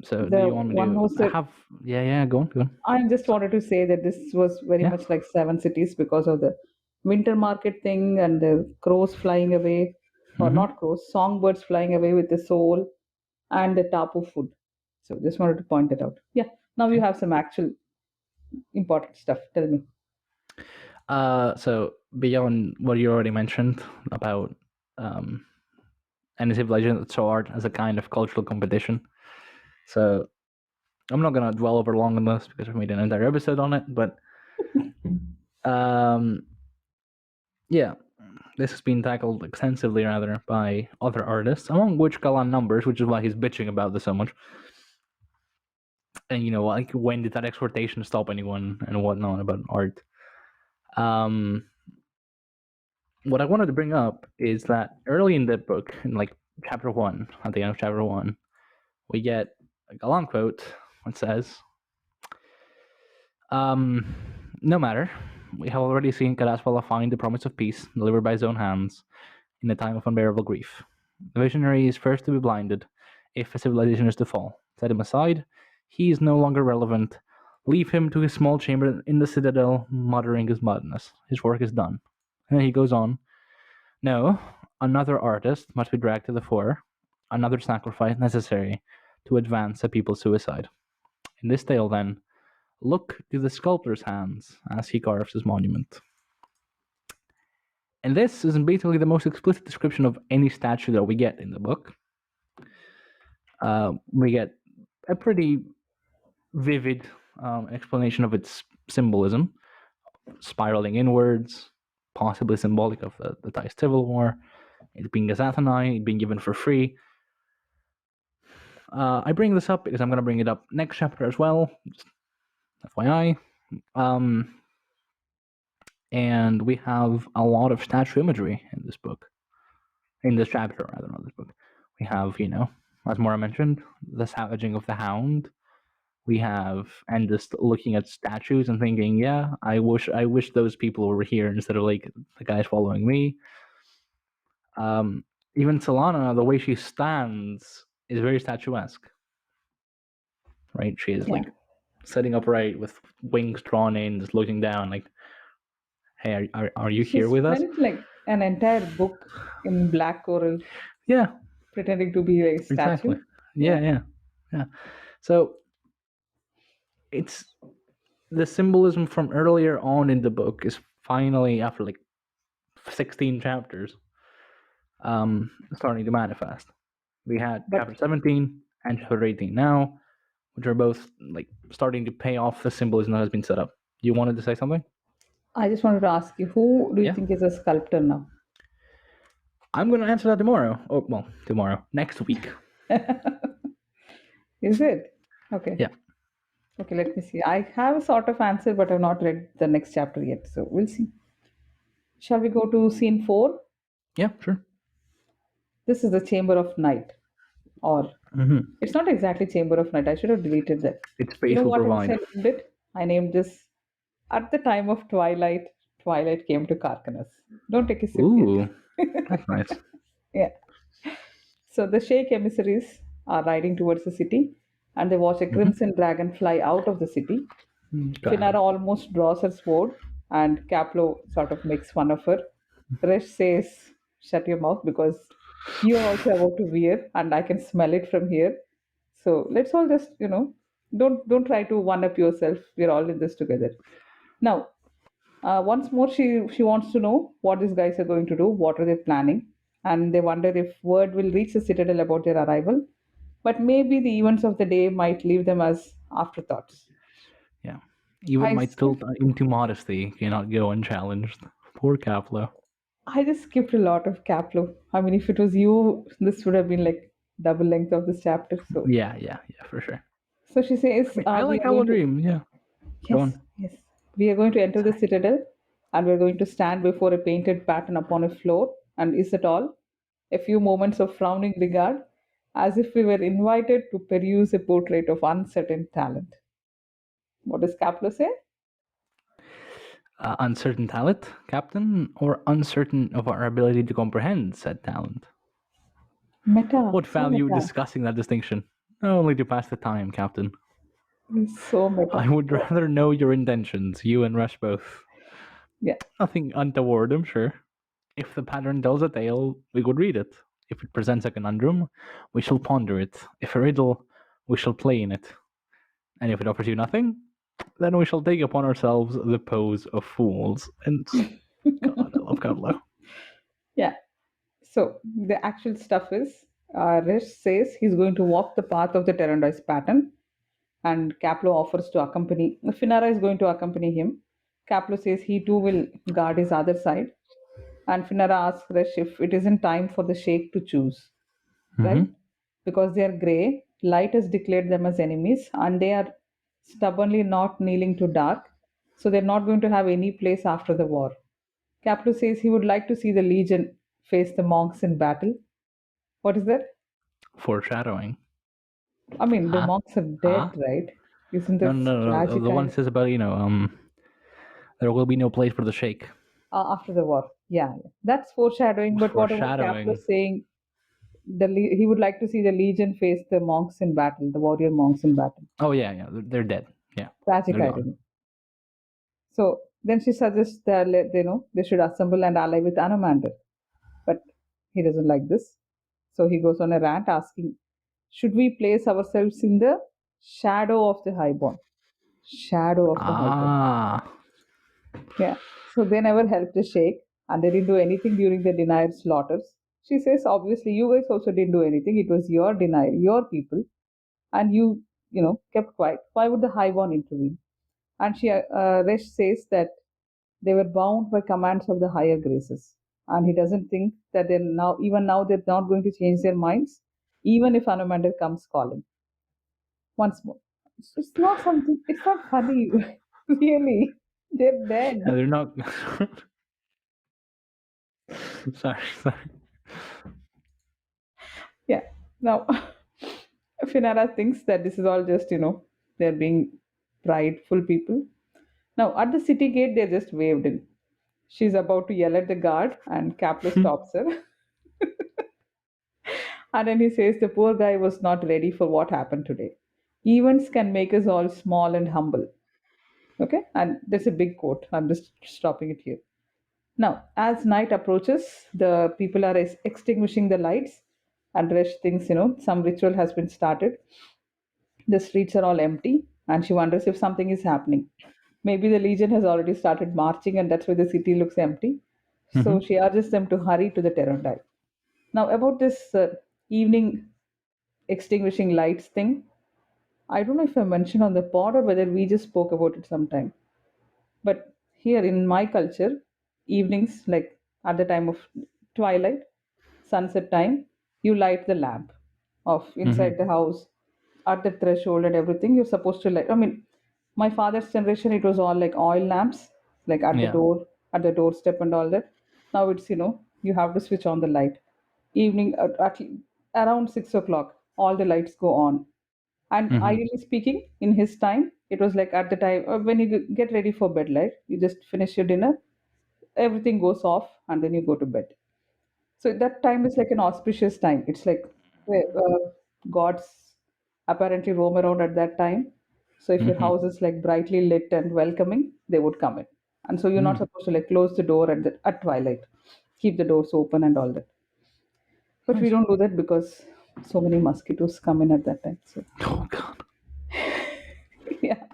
So do the you want me one to who said have yeah, go on, go on. I just wanted to say that this was very Yeah. much like Seven Cities because of the winter market thing and the crows flying away, or Mm-hmm. not crows, songbirds flying away with the soul and the tapu food. So just wanted to point it out. Yeah. Now you Okay. have some actual important stuff. Tell me. So beyond what you already mentioned about um any civilization that saw art as a kind of cultural competition. So I'm not gonna dwell over long on this because we made an entire episode on it, but yeah, this has been tackled extensively rather by other artists, among which Galan numbers, which is why he's bitching about this so much. And like, when did that exhortation stop anyone and whatnot about art? What I wanted to bring up is that early in the book, in like chapter 1, at the end of chapter 1, we get a Galan quote that says, no matter, we have already seen Kadaswala find the promise of peace delivered by his own hands in a time of unbearable grief. The visionary is first to be blinded if a civilization is to fall. Set him aside, he is no longer relevant. Leave him to his small chamber in the Citadel, muttering his madness. His work is done. And then he goes on, no, another artist must be dragged to the fore, another sacrifice necessary to advance a people's suicide. In this tale, then, look to the sculptor's hands as he carves his monument. And this is basically the most explicit description of any statue that we get in the book. We get a pretty vivid explanation of its symbolism, spiraling inwards, possibly symbolic of the Thai Civil War, it being a Zathanai, it being given for free. I bring this up because I'm going to bring it up next chapter as well, just FYI. And we have a lot of statue imagery in this book. In this chapter, rather, not this book. We have, as Maura mentioned, the savaging of the hound. We have Endest looking at statues and thinking, yeah, I wish those people were here instead of like the guys following me. Even Silann, the way she stands is very statuesque. Right? She is like sitting upright with wings drawn in, just looking down, like, hey, are you here with us? She's like an entire book in black coral. Yeah. Pretending to be a statue. Exactly. Yeah. So it's the symbolism from earlier on in the book is finally, after like 16 chapters, starting to manifest. We had chapter 17 and chapter 18 now, which are both like starting to pay off the symbolism that has been set up. You wanted to say something? I just wanted to ask you, who do you think is a sculptor now? I'm going to answer that tomorrow. Oh, well, tomorrow. Next week. Is it? Okay. Yeah. Okay, let me see. I have a sort of answer, but I've not read the next chapter yet, so we'll see. Shall we go to scene 4? Yeah, sure. This is the Chamber of Night. Or, it's not exactly Chamber of Night. I should have deleted that. It's space will provide. I named it? I named this, at the time of Twilight came to Kharkanas. Don't take a sip. Ooh, that's nice. Yeah. So the Sheikh emissaries are riding towards the city, and they watch a crimson dragon fly out of the city. Finara almost draws her sword, and Caplo sort of makes fun of her. Resh says, shut your mouth, because you are also about to veer, and I can smell it from here. So let's all just, don't try to one-up yourself. We're all in this together. Now, once more, she wants to know what these guys are going to do, what are they planning, and they wonder if word will reach the Citadel about their arrival. But maybe the events of the day might leave them as afterthoughts. Yeah. Even my tilt into modesty cannot go unchallenged. Poor Caplo. I just skipped a lot of Caplo. I mean, if it was you, this would have been like double length of this chapter. So yeah, for sure. So she says, I like our dream. Yeah. Yes. We are going to enter the Citadel, and we're going to stand before a painted pattern upon a floor. And is it all? A few moments of frowning regard, as if we were invited to peruse a portrait of uncertain talent. What does Caplo say? Uncertain talent, Captain, or uncertain of our ability to comprehend said talent? Meta. What value discussing that distinction? Only to pass the time, Captain. So meta. I would rather know your intentions, you and Rush both. Yeah. Nothing untoward, I'm sure. If the pattern tells a tale, we would read it. If it presents a conundrum, we shall ponder it. If a riddle, we shall play in it. And if it offers you nothing, then we shall take upon ourselves the pose of fools. And God, I love Caplo. Yeah. So the actual stuff is, Rish says he's going to walk the path of the Terondai's pattern, and Caplo offers to accompany. Finara is going to accompany him. Caplo says he too will guard his other side, and Finara asks Resh if it isn't time for the Sheikh to choose, right? Mm-hmm. Because they are grey, light has declared them as enemies, and they are stubbornly not kneeling to dark, so they're not going to have any place after the war. Caplo says he would like to see the Legion face the monks in battle. What is that? Foreshadowing. I mean, the Huh? monks are Huh? dead, right? Isn't No, this no, no, no. tragic The one kind of says about there will be no place for the Sheikh. after the war? Yeah, yeah. That's foreshadowing. But what about Caplo Foreshadowing. saying he would like to see the Legion face the monks in battle, the warrior monks in battle? Oh yeah, yeah. They're dead. Yeah, Tragic they're gone. irony. So then she suggests that they should assemble and ally with Anomander, but he doesn't like this. So he goes on a rant asking, "Should we place ourselves in the shadow of the highborn? Shadow of the highborn." Ah. Yeah. So they never helped the sheikh, and they didn't do anything during the denier slaughters. She says, "Obviously, you guys also didn't do anything. It was your denier, your people, and you kept quiet. Why would the highborn intervene?" And Resh says that they were bound by commands of the higher graces. And he doesn't think that even now, they're not going to change their minds, even if Anomander comes calling once more. It's not something, it's not funny, really. They're dead. No, they're not. Sorry, sorry. Yeah. Now, Finara thinks that this is all just, they're being prideful people. Now, at the city gate, they just waved in. She's about to yell at the guard, and Caplo stops her. And then he says the poor guy was not ready for what happened today. Events can make us all small and humble. Okay? And there's a big quote. I'm just stopping it here. Now, as night approaches, the people are extinguishing the lights, and Resh thinks, some ritual has been started. The streets are all empty, and she wonders if something is happening. Maybe the Legion has already started marching, and that's why the city looks empty. So Mm-hmm. she urges them to hurry to the Terondai. Now, about this evening extinguishing lights thing, I don't know if I mentioned on the pod or whether we just spoke about it sometime. But here in my culture, evenings, like at the time of twilight, sunset time, you light the lamp of inside the Mm-hmm. house, at the threshold and everything. You're supposed to light. I mean, my father's generation, it was all like oil lamps, like Yeah. at the doorstep and all that. Now it's, you have to switch on the light. Evening, around 6 o'clock, all the lights go on. And Mm-hmm. ideally speaking, in his time, it was like at the time when you get ready for bed, right? You just finish your dinner, everything goes off, and then you go to bed. So that time is like an auspicious time. It's like where gods apparently roam around at that time. So if your Mm-hmm. house is like brightly lit and welcoming, they would come in. And so you're not Mm. supposed to like close the door at twilight, keep the doors open and all that. But we Nice. don't do that because so many mosquitoes come in at that time. So Oh God. yeah.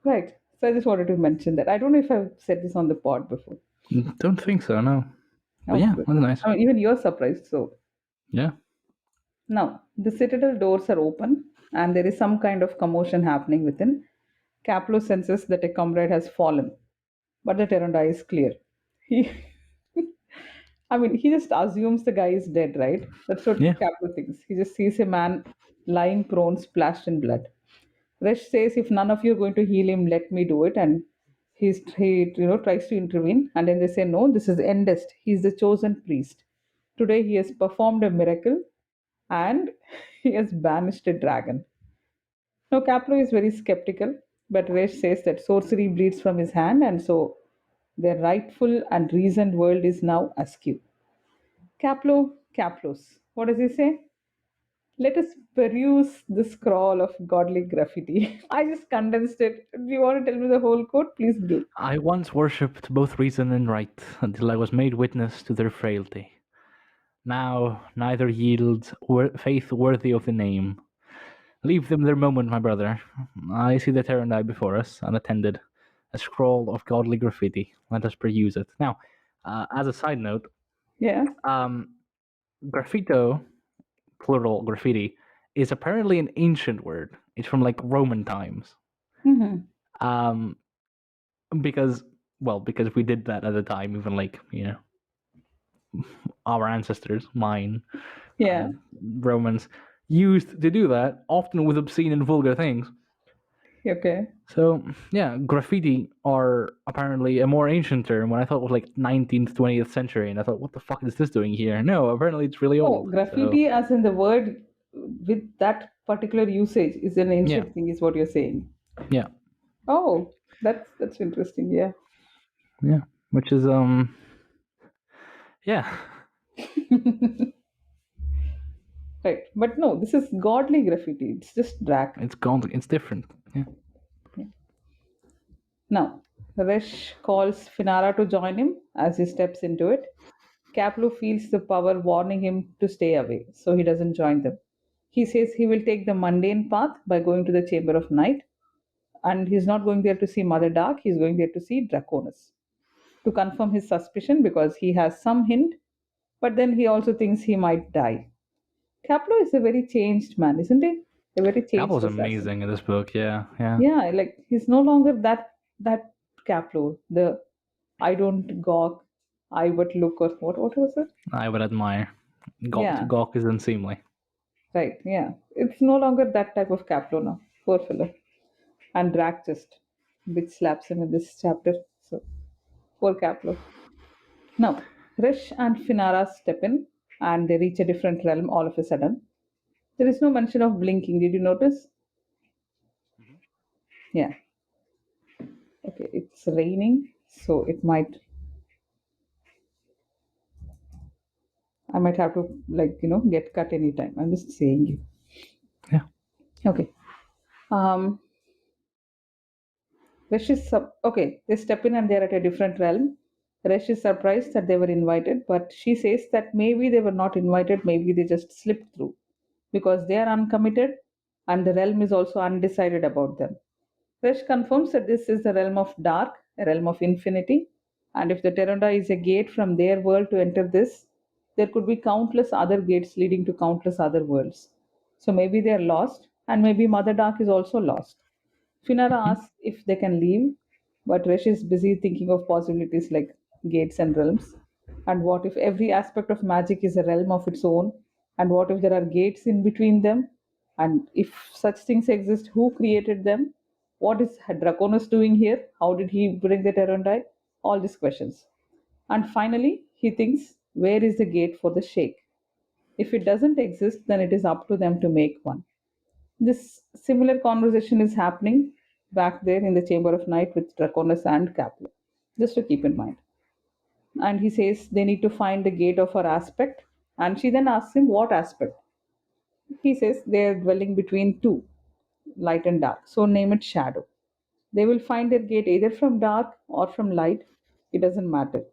Right. So I just wanted to mention that. I don't know if I've said this on the pod before. Don't think so. No. But Oh, yeah, good. that's nice. I mean, even you're surprised. So Yeah. now the citadel doors are open and there is some kind of commotion happening within. Caplo senses that a comrade has fallen, but the Terondai is clear. He, I mean, he just assumes the guy is dead, right? That's what Yeah. Caplo thinks. He just sees a man lying prone, splashed in blood. Resh says, "If none of you are going to heal him, let me do it." And he tries to intervene, and then they say, "No, this is Endest. He's the chosen priest. Today he has performed a miracle, and he has banished a dragon." Now Caplo is very skeptical, but Resh says that sorcery bleeds from his hand, and so their rightful and reasoned world is now askew. Caplos. What does he say? Let us peruse the scroll of godly graffiti. I just condensed it. Do you want to tell me the whole quote? Please do. I once worshipped both reason and right until I was made witness to their frailty. Now neither yields faith worthy of the name. Leave them their moment, my brother. I see the Terondai before us, unattended. A scroll of godly graffiti. Let us peruse it. Now, as a side note, Yeah. um, graffito, plural graffiti, is apparently an ancient word. It's from like Roman times. Mm-hmm. Because we did that at the time, even like, our ancestors, mine, Yeah. Romans, used to do that, often with obscene and vulgar things. Okay. So, yeah, graffiti are apparently a more ancient term when I thought it was like 19th, 20th century, and I thought, what the fuck is this doing here? No, apparently it's really Oh, old. graffiti, as in the word with that particular usage, is an Yeah, ancient thing, is what you're saying. yeah, Oh, that's interesting. Yeah. yeah. Which is, yeah. Right. But no, this is godly graffiti. It's just drag. It's gone, it's different. Yeah. Now, Resh calls Finara to join him as he steps into it. Caplo feels the power warning him to stay away, so he doesn't join them. He says he will take the mundane path by going to the Chamber of Night, and he's not going there to see Mother Dark, he's going there to see Draconis. To confirm his suspicion because he has some hint, but then he also thinks he might die. Caplo is a very changed man, isn't he? A very That changed was assassin. amazing in this book. Yeah, yeah. Yeah, like he's no longer that Caplo, the I don't gawk, I but look, or what was it? I would admire. Yeah, Gawk is unseemly. right. Yeah, it's no longer that type of Caplo now. Poor fellow. And Drac just bitch slaps him in this chapter. So poor Caplo. Now, Rish and Finara step in and they reach a different realm all of a sudden. There is no mention of blinking. Did you notice? Yeah. Okay, it's raining, so I might have to get cut anytime. I'm just saying you. Yeah. Okay. Um Resh is okay, they step in and they're at a different realm. Resh is surprised that they were invited, but she says that maybe they were not invited, maybe they just slipped through because they are uncommitted and the realm is also undecided about them. Resh confirms that this is the realm of dark, a realm of infinity, and if the Terondai is a gate from their world to enter this, there could be countless other gates leading to countless other worlds. So maybe they are lost, and maybe Mother Dark is also lost. Finara Mhm. asks if they can leave, but Resh is busy thinking of possibilities like gates and realms. And what if every aspect of magic is a realm of its own? And what if there are gates in between them? And if such things exist, who created them? What is Draconis doing here? How did he bring the Terondai? All these questions. And finally, he thinks, where is the gate for the Sheikh? If it doesn't exist, then it is up to them to make one. This similar conversation is happening back there in the Chamber of Night with Draconis and Caplo, just to keep in mind. And he says they need to find the gate of her aspect. And she then asks him, what aspect? He says they are dwelling between two, light and dark. So name it shadow. They will find their gate either from dark or from light. It doesn't matter.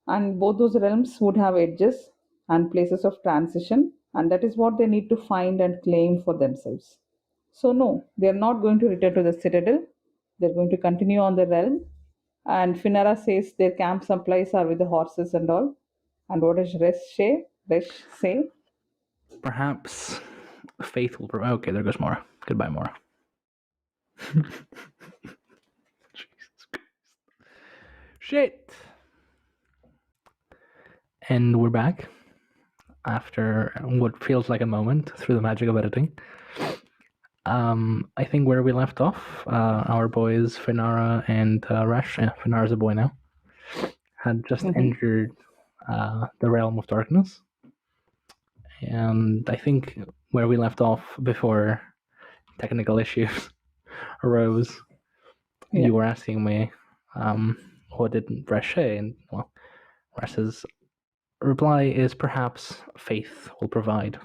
And both those realms would have edges and places of transition, and that is what they need to find and claim for themselves. So, no, they're not going to return to the citadel, they're going to continue on the realm. And Finara says their camp supplies are with the horses and all. And what does Resh say? Perhaps faith will. Okay, there goes Mora. Goodbye, Mora. Jesus Christ. Shit. And we're back after what feels like a moment through the magic of editing. I think where we left off, our boys Finara and Rash. Finara's a boy now. Had just entered the realm of darkness, and I think where we left off before technical issues arose, Yeah. you were asking me what did Rash say, and well, Rash's reply is perhaps faith will provide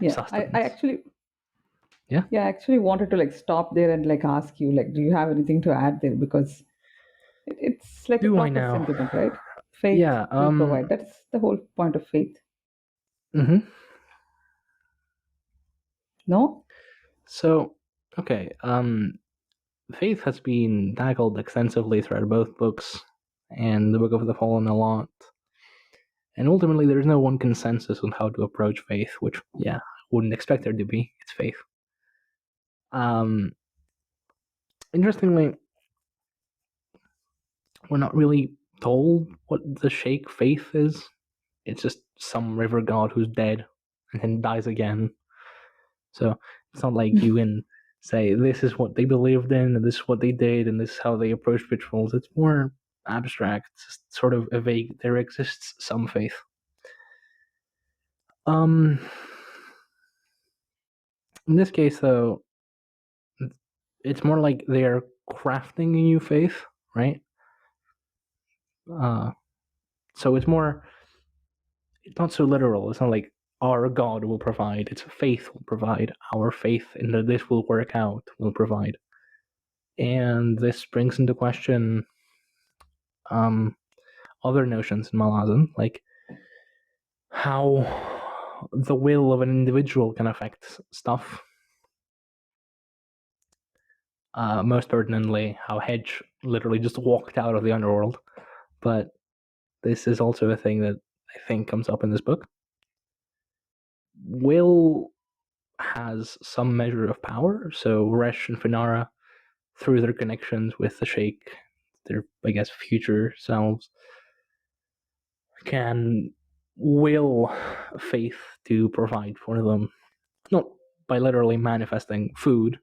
Yeah. I sustenance. actually Yeah. Yeah, I actually wanted to stop there and ask you do you have anything to add there because it's like a Do I proper now? sentiment, right? Faith Yeah. will provide. That's the whole point of faith. Mm-hmm. No? So, okay. Faith has been tackled extensively throughout both books and the Book of the Fallen a lot. And ultimately, there is no one consensus on how to approach faith, which, yeah, wouldn't expect there to be. It's faith. Interestingly, we're not really told what the Sheikh faith is. It's just some river god who's dead and then dies again. So it's not like you can say this is what they believed in and this is what they did and this is how they approached rituals. It's more abstract. It's just sort of a vague. There exists some faith. In this case, though, it's more like they're crafting a new faith, right? So it's not so literal. It's not like our God will provide. It's faith will provide. Our faith in that this will work out will provide. And this brings into question other notions in Malazan, like how the will of an individual can affect stuff. Most pertinently, how Hedge literally just walked out of the underworld. But this is also a thing that I think comes up in this book. Will has some measure of power, so Resh and Finara, through their connections with the Sheikh, their, I guess, future selves, can will faith to provide for them, not by literally manifesting food,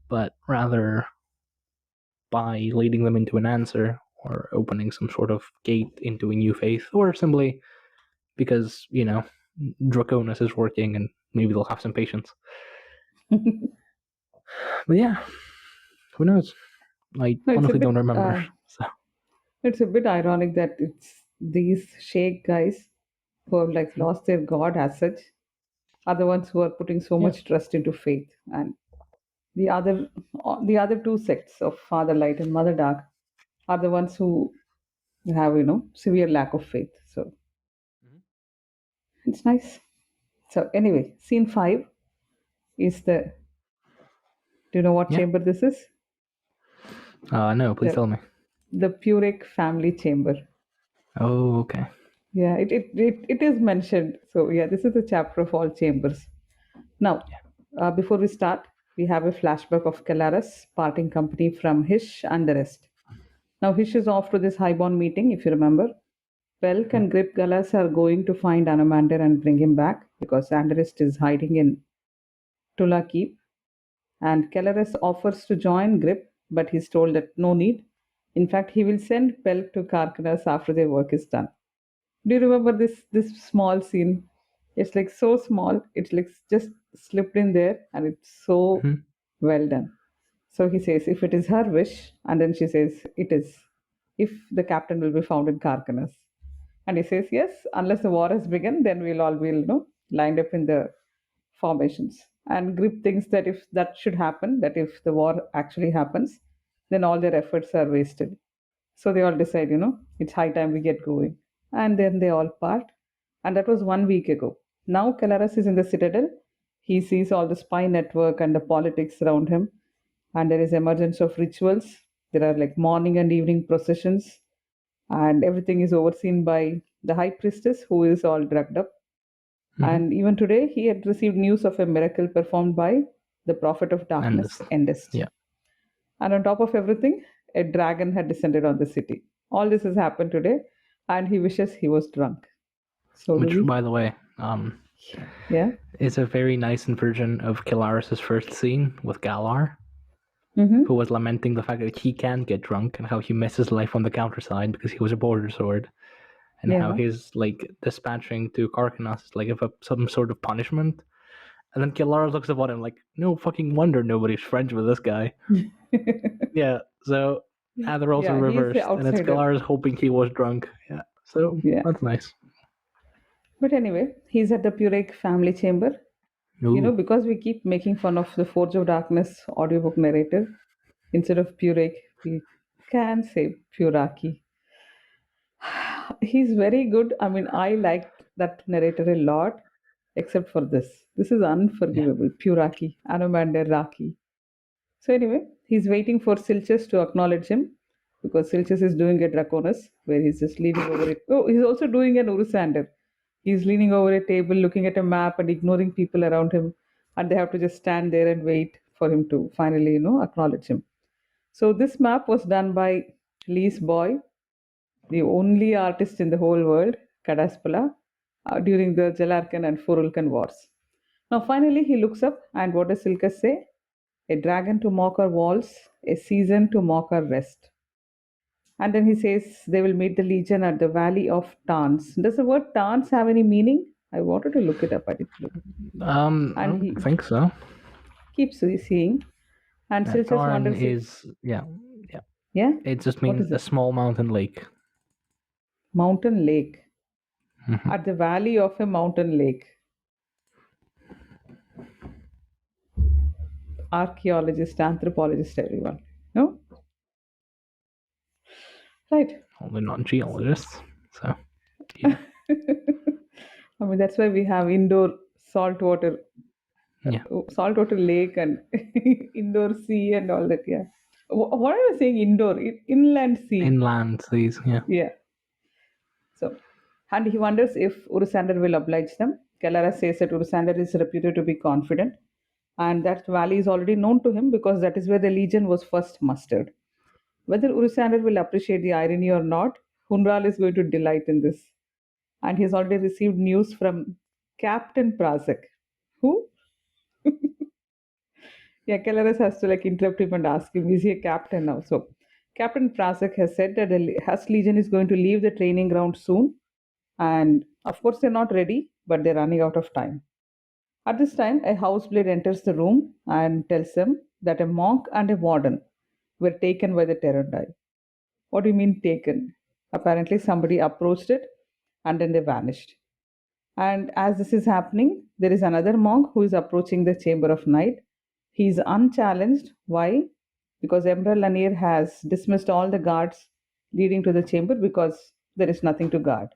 but rather by leading them into an answer or opening some sort of gate into a new faith, or simply because, Draconis is working and maybe they'll have some patience. But yeah, who knows? I honestly don't remember. So it's a bit ironic that it's these Sheikh guys who have like lost their god as such are the ones who are putting so much trust into faith, and the other two sects of Father Light and Mother Dark are the ones who have severe lack of faith. So it's nice. So anyway, scene 5 is the. Do you know what chamber this is? No, please tell me. The Purek family chamber. Oh, okay. Yeah, it is mentioned. So yeah, this is the chapter of all chambers. Now, before we start, we have a flashback of Kalaras parting company from Hish and the rest. Now Hish is off to this highborn meeting, if you remember. Pelk and Grip Galas are going to find Anomander and bring him back because Anderest is hiding in Tula Keep. And Kalaras offers to join Grip, but he's told that no need. In fact, he will send Pelk to Kharkanas after their work is done. Do you remember this small scene? It's like so small. It's like just slipped in there, and it's so well done. So he says, if it is her wish, and then she says, it is. If the captain will be found in Kharkanas, and he says, yes, unless the war has begun, then we'll all be lined up in the formations. And Grip thinks that if that should happen, that if the war actually happens, then all their efforts are wasted. So they all decide, it's high time we get going. And then they all part. And that was 1 week ago. Now Kalaras is in the Citadel. He sees all the spy network and the politics around him. And there is emergence of rituals. There are like morning and evening processions. And everything is overseen by the high priestess who is all drugged up. And even today, he had received news of a miracle performed by the prophet of darkness, Endest. Yeah. And on top of everything, a dragon had descended on the city. All this has happened today, and he wishes he was drunk. So which, by the way, is a very nice version of Kalaris' first scene with Galar, who was lamenting the fact that he can't get drunk and how he misses life on the counterside because he was a border sword. And how he's like dispatching to Kharkanas is like some sort of punishment. And then Kilara looks about him like, no fucking wonder nobody's friends with this guy. Yeah, so the roles are reversed. And it's Kilara's hoping he was drunk. Yeah, so that's nice. But anyway, he's at the Purek family chamber. Ooh. Because we keep making fun of the Forge of Darkness audiobook narrator, instead of Purek, we can say Puraki. He's very good. I mean, I liked that narrator a lot, except for this. This is unforgivable. Puraki, Anomander Raki. So anyway, he's waiting for Silchus to acknowledge him because Silchus is doing a Draconis where he's just leaning over it. Oh, he's also doing an Urusander. He's leaning over a table, looking at a map and ignoring people around him, and they have to just stand there and wait for him to finally, acknowledge him. So this map was done by Lee's boy, the only artist in the whole world, Kadaspola, during the Jalarkan and Furulkan wars. Now, finally, he looks up, and what does Silkas say? A dragon to mock our walls, a season to mock our rest. And then he says they will meet the legion at the valley of Tarns. Does the word Tarns have any meaning? I wanted to look it up. I didn't look it up. I And don't he think so. keeps seeing. And Silchas Tarn wonders if, is yeah. yeah? It just What means is a it? small mountain lake. Mountain lake. Mhm. At the valley of a mountain lake. Archaeologist, anthropologist, everyone. No? Right. Only not So, geologists. So yeah. I mean, that's why we have indoor saltwater, Yeah. saltwater lake and indoor sea and all that. Yeah. What I was saying, indoor, inland sea. Inland seas, yeah. Yeah. So, and he wonders if Urusander will oblige them. Kalara says that Urusander is reputed to be confident, and that valley is already known to him because that is where the legion was first mustered. Whether Urusander will appreciate the irony or not, Hunral is going to delight in this. And he's already received news from Captain Prasek. Who? Yeah, Kalaras has to interrupt him and ask him, is he a captain now? So, Captain Prasek has said that the Hus Legion is going to leave the training ground soon. And of course, they're not ready, but they're running out of time. At this time, a houseblade enters the room and tells them that a monk and a warden were taken by the Terondai. What do you mean taken? Apparently, somebody approached it and then they vanished. And as this is happening, there is another monk who is approaching the chamber of night. He is unchallenged. Why? Because Emperor Lanier has dismissed all the guards leading to the chamber because there is nothing to guard.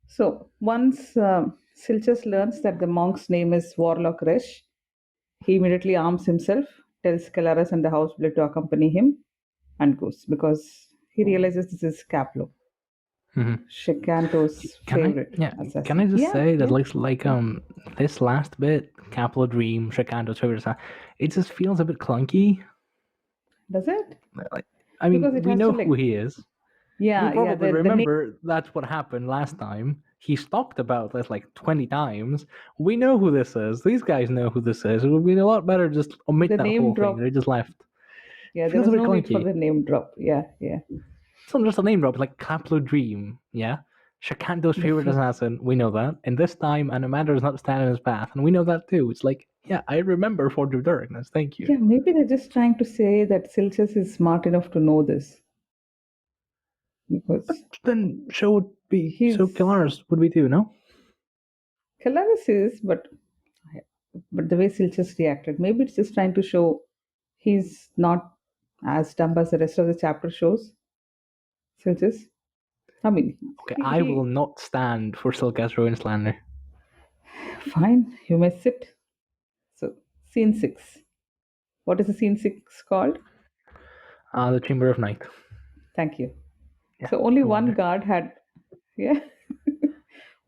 So once Silchas learns that the monk's name is Warlock Resh, he immediately arms himself, tells Calaras and the houseblood to accompany him, and goes because he realizes this is Caplo, Mhm. Shikanto's Can I favorite can I assassin. just Yeah, say that yeah. this last bit, Caplo Dream, Shakando's favorite song, it just feels a bit clunky. Does it? Like, I Because mean, it we has to know who he is. You yeah, probably the name. remember that's what happened last time. He's talked about this like 20 times. We know who this is. These guys know who this is. It would be a lot better just omit The that name whole thing. drop. They just left. Yeah, there Feels a was bit no need for clunky. the name drop. Yeah, yeah. It's not just a name drop, like Caplo Dream, yeah? Shakando's favorite assassin, we know that. And this time, Anomander is not standing in his path, and we know that too. It's like, yeah, I remember Forge of Darkness, thank you. Yeah, maybe they're just trying to say that Silchas is smart enough to know this. Because Then so would be, so he's Killars would be too, no? Calaris is, but the way Silchas reacted, maybe it's just trying to show he's not as dumb as the rest of the chapter shows. Silchas. I mean, Okay, I will he not stand for Silkas Ruin Slander. fine, you may sit. So, scene 6. What is the scene 6 called? The Chamber of Night. Thank you. Yeah, So only no one wonder. guard had, yeah,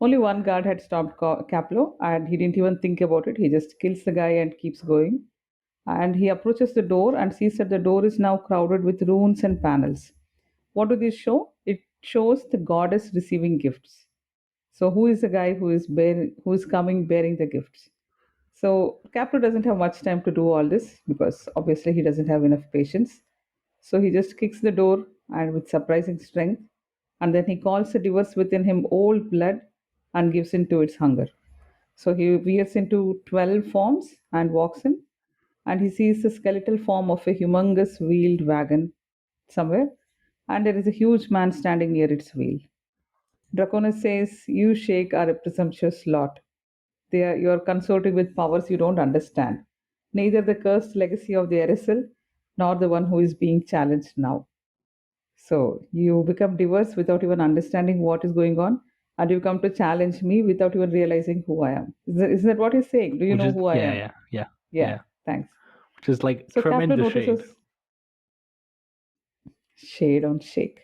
only one guard had stopped Caplo, and he didn't even think about it. He just kills the guy and keeps going. And he approaches the door and sees that the door is now crowded with runes and panels. What do these show? It shows the goddess receiving gifts. So who is the guy who is coming bearing the gifts? So Caplo doesn't have much time to do all this because obviously he doesn't have enough patience. So he just kicks the door and with surprising strength, and then he calls the divers within him old blood and gives in to its hunger. So he veers into 12 forms and walks in, and he sees the skeletal form of a humongous wheeled wagon somewhere, and there is a huge man standing near its wheel. Draconis says, "You shake are a presumptuous lot. You are consorting with powers you don't understand. Neither the cursed legacy of the Erisel nor the one who is being challenged now. So you become diverse without even understanding what is going on, and you come to challenge me without even realizing who I am. Isn't that what he's saying? Do you Which know is, who I yeah, am? yeah, yeah, Yeah, yeah. thanks. Which is like So Caplo tremendous shade. notices shade on shake.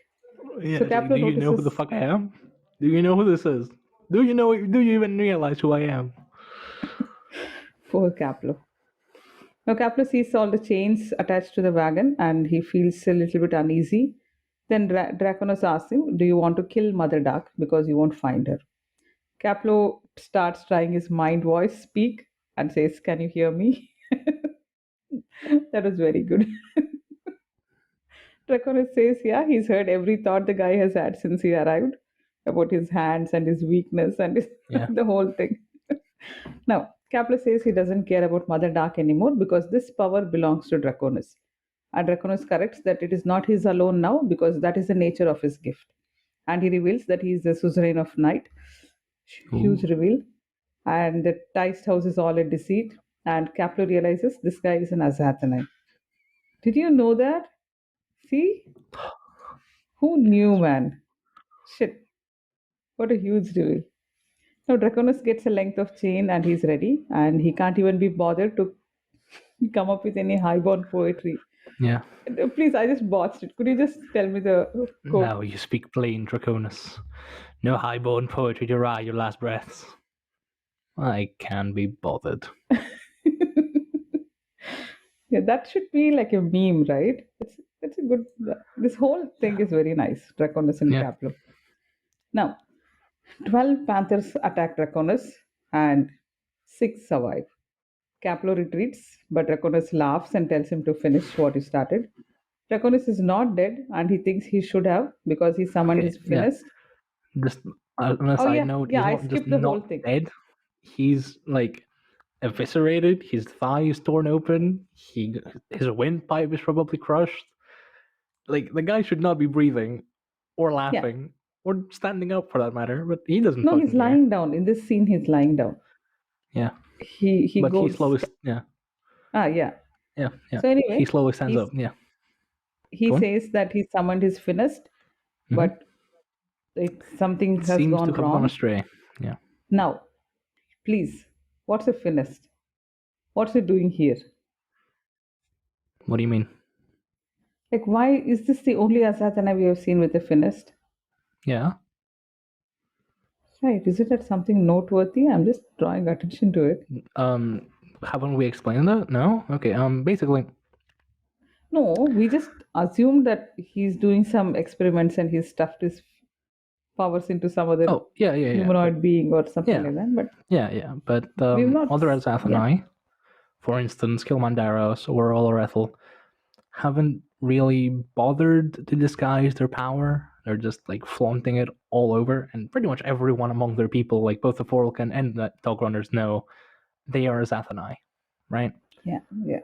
Yeah, So it's like, Caplo do you know who the notices fuck I am? Do you know who this is? Do you know? Do you even realize who I am? Poor Caplo. Now, Caplo sees all the chains attached to the wagon and he feels a little bit uneasy. Then Draconos asks him, "Do you want to kill Mother Duck because you won't find her?" Caplo starts trying his mind voice speak and says, "Can you hear me?" That was very good. Draconis says, yeah, he's heard every thought the guy has had since he arrived about his hands and his weakness and Yeah. the whole thing. Now, Kepler says he doesn't care about Mother Dark anymore because this power belongs to Draconis. And Draconis corrects that it is not his alone now because that is the nature of his gift. And he reveals that he is the suzerain of night. Huge Ooh. reveal. And the Teist house is all a deceit. And Kepler realizes this guy is an Azathanite. Did you know that? See? Who knew, man? Shit. What a huge reveal. Now, Draconis gets a length of chain and he's ready, and he can't even be bothered to come up with any highborn poetry. Yeah. Please, I just botched it. Could you just tell me the quote? Now you speak plain, Draconis. No highborn poetry to ride your last breaths. I can be bothered. Yeah, that should be like a meme, right? It's a good. This whole thing is very nice. Draconis and Yeah. Caplo. Now, 12 panthers attack Draconis, and 6 survive. Caplo retreats, but Draconis laughs and tells him to finish what he started. Draconis is not dead, and he thinks he should have because he summoned Okay, his finest. Just on a Oh side yeah, note, yeah. he's I not just skipped the whole not thing. dead. He's like eviscerated. His thigh is torn open. His windpipe is probably crushed. Like the guy should not be breathing, or laughing, or standing up for that matter. But he doesn't No, he's fucking care. lying down. In this scene, he's lying down. Yeah. He But he goes. slowly. Yeah. Yeah. Yeah. Yeah. So He anyway, slowly stands up. Yeah. he Go on. says that he summoned his finest, Mhm. but something It has seems to gone have gone wrong. astray. Yeah. Now, please, what's a finest? What's it doing here? What do you mean? Like, why is this the only Asathana we have seen with a finest? Yeah. Right? Is it at something noteworthy? I'm just drawing attention to it. Haven't we explained that? No. Okay. Basically. No, we just assumed that he's doing some experiments and he's stuffed his powers into some other Oh yeah. But humanoid being or something yeah. like that. But Yeah. But we've not. other Yeah, Azathani, for instance, Kilmandaros or Olorethel, haven't really bothered to disguise their power. They're just like flaunting it all over, and pretty much everyone among their people, like both the Forlkan and the Dog Runners, know they are Azathani, right? yeah, yeah.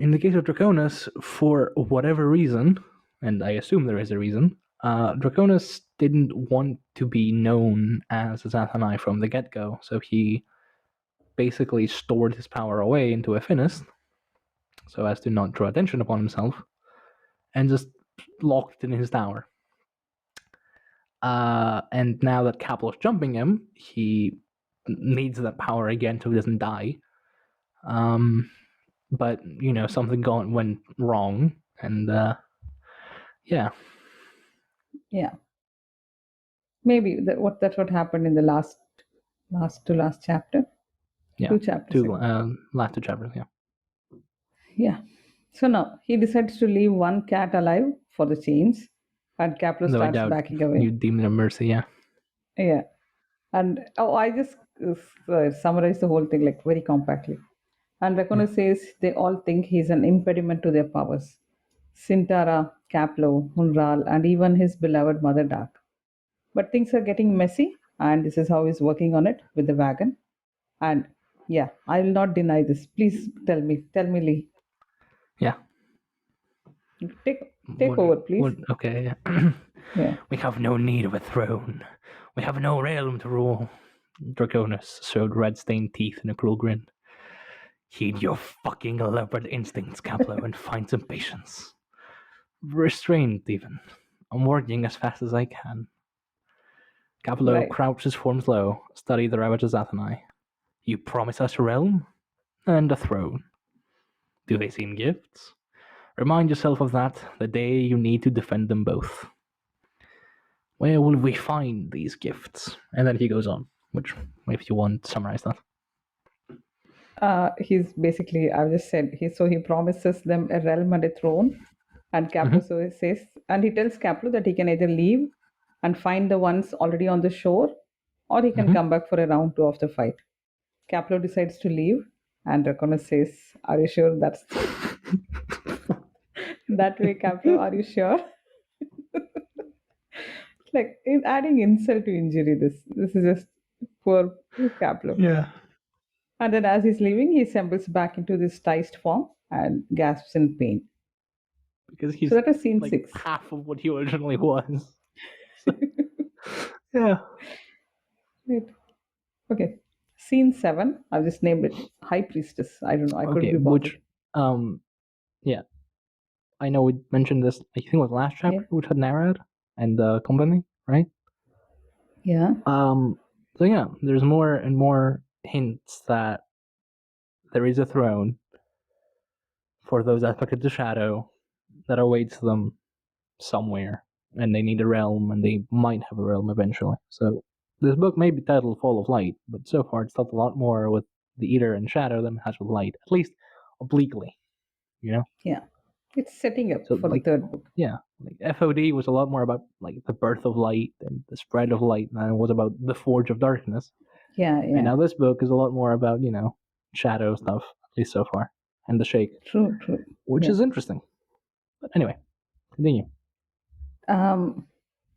In the case of Draconis, for whatever reason, and I assume there is a reason, Draconis didn't want to be known as Azathani from the get-go, so he basically stored his power away into a finest so as to not draw attention upon himself, and just locked in his tower. And now that Caplo's jumping him, he needs that power again so he doesn't die. But something went wrong, and yeah. Maybe that's what happened in the last to last chapter. Yeah, 2 chapters ago. last 2 chapters. Yeah. Yeah. So now he decides to leave one cat alive for the chains, and Caplo Though I starts doubt backing away. you deem them mercy. Yeah. Yeah. And I just summarize the whole thing like very compactly. And Rakono says they all think he's an impediment to their powers. Sintara, Caplo, Hunral, and even his beloved Mother Dark. But things are getting messy, and this is how he's working on it with the wagon. And yeah, I will not deny this. Please tell me, Lee. Yeah. Take over, please. Okay. Yeah. We have no need of a throne. We have no realm to rule. Draconis showed red-stained teeth in a cruel grin. Heed your fucking leopard instincts, Caplo, and find some patience. Restrained, even. I'm working as fast as I can. Caplo Right. crouches forms low, study the Ravager's Athanae. You promise us a realm? And a throne. Do they seem gifts? Remind yourself of that the day you need to defend them both. Where will we find these gifts? And then he goes on, which, if you want, summarize that. He's basically, I've just said, he promises them a realm and a throne. And Caplo says, and he tells Caplo that he can either leave and find the ones already on the shore, or he can come back for a round two of the fight. Caplo decides to leave, and Kharkanas says, "Are you sure that's that way, Caplo? Are you sure?" Like in adding insult to injury. This is just poor Caplo. Yeah. And then as he's leaving, he stumbles back into this diced form and gasps in pain. Because he's So that was scene like 6. half of what he originally was. Yeah. Right. Okay. Scene 7. I've just named it High Priestess. I don't know. I couldn't be bothered. Which, yeah. I know we mentioned this, I think it was last chapter, Yeah. which had Neret and the company, right? Yeah. So yeah, there's more and more hints that there is a throne for those aspected to shadow that awaits them somewhere, and they need a realm, and they might have a realm eventually. So this book may be titled Fall of Light, but so far it's dealt a lot more with the Eater and Shadow than it has with Light, at least obliquely, you know? Yeah. It's setting up So for the third book. Yeah, like FOD was a lot more about like the birth of light and the spread of light than it was about the forge of darkness. Yeah. And now this book is a lot more about, shadow stuff, at least so far, and the shake, True. which is interesting. But anyway, continue.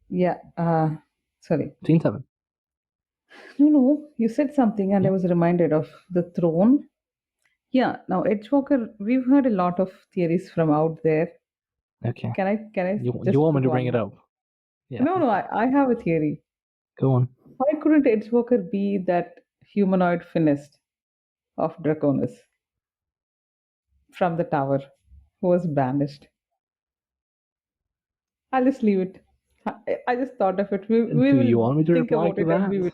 Yeah. Sorry. Scene 7. No. You said something, and I was reminded of the throne. Yeah. Now, Edgewalker, we've heard a lot of theories from out there. Okay. Can I You just want me put to bring one? it up? Yeah. No. I have a theory. Go on. Why couldn't Edgewalker be that humanoid finest of Draconis from the tower who was banished? I'll just leave it. I just thought of it. We Do will you want me to think reply about to it and that? we will.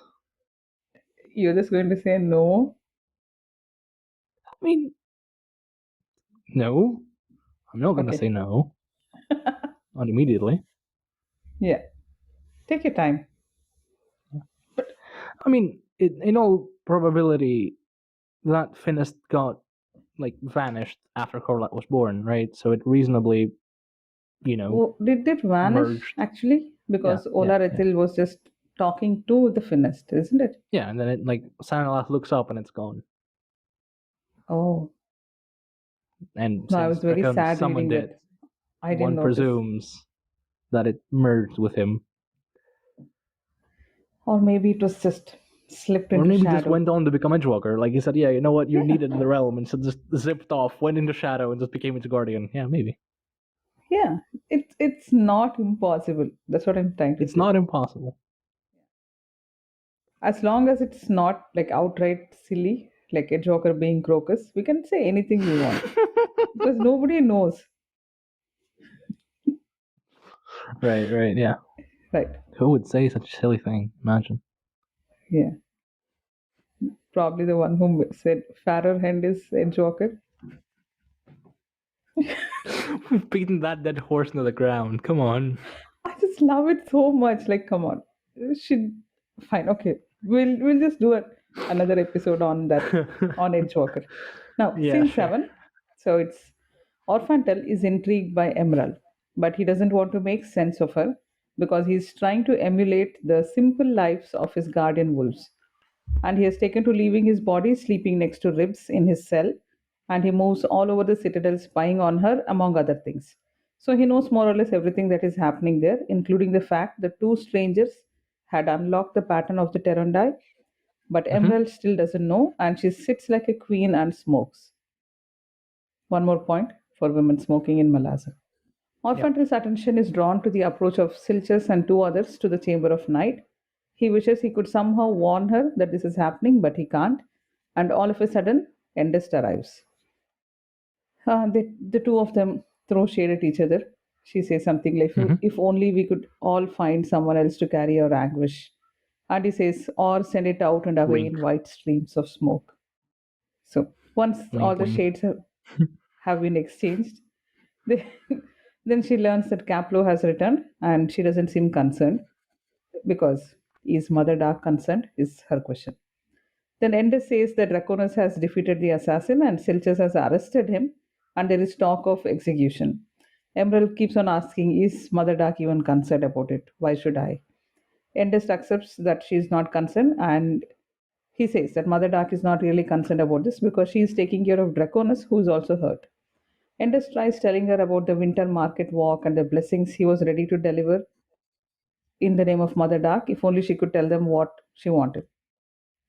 You're just going to say no? I mean, no. I'm not going to say no. Not immediately. Yeah. Take your time. I mean, in all probability, that Finest got vanished after Corlat was born, right? So it reasonably, Did it vanish merged. actually? Because Ola Rethil was just talking to the finest, isn't it? Yeah, and then it Sanalas looks up and it's gone. Oh. And No, I was since very Draconis sad summoned reading it, that. I didn't one notice. presumes that it merged with him. Or maybe it was just slipped Or into maybe shadow. just went on to become Edgewalker. Like he said, yeah, you know what, you're needed in the realm, and so just zipped off, went into shadow, and just became its guardian. Yeah, maybe. Yeah, it's not impossible. That's what I'm trying to say. It's not impossible. As long as it's not like outright silly, like Edgewalker being Crocus, we can say anything we want. Because nobody knows. Right, yeah. Right. Who would say such a silly thing? Imagine. Yeah. Probably the one who said Farrer Hand is Edgewalker. We've beaten that dead horse into the ground. Come on. I just love it so much. Like, come on. Fine, okay. We'll just do another episode on that on Edgewalker. Now, scene 7. So it's Orfantal is intrigued by Emerald, but he doesn't want to make sense of her because he's trying to emulate the simple lives of his guardian wolves. And he has taken to leaving his body sleeping next to Ribs in his cell, and he moves all over the citadel spying on her, among other things. So he knows more or less everything that is happening there, including the fact that two strangers had unlocked the pattern of the Terondai, but Emerald still doesn't know, and she sits like a queen and smokes. One more point for women smoking in Malazan. Orfantal's attention is drawn to the approach of Silchus and two others to the Chamber of Night. He wishes he could somehow warn her that this is happening, but he can't. And all of a sudden, Endest arrives. The two of them throw shade at each other. She says something like, if only we could all find someone else to carry our anguish. And he says, or send it out and away in white streams of smoke. So once all the shades have been exchanged, then she learns that Caplo has returned and she doesn't seem concerned. because is Mother Dark concerned? Is her question. Then Endest says that Draconis has defeated the assassin and Silchus has arrested him, and there is talk of execution. Emerald keeps on asking, is Mother Dark even concerned about it? Why should I? Endest accepts that she is not concerned, and he says that Mother Dark is not really concerned about this because she is taking care of Draconis, who is also hurt. Endest tries telling her about the winter market walk and the blessings he was ready to deliver in the name of Mother Dark if only she could tell them what she wanted.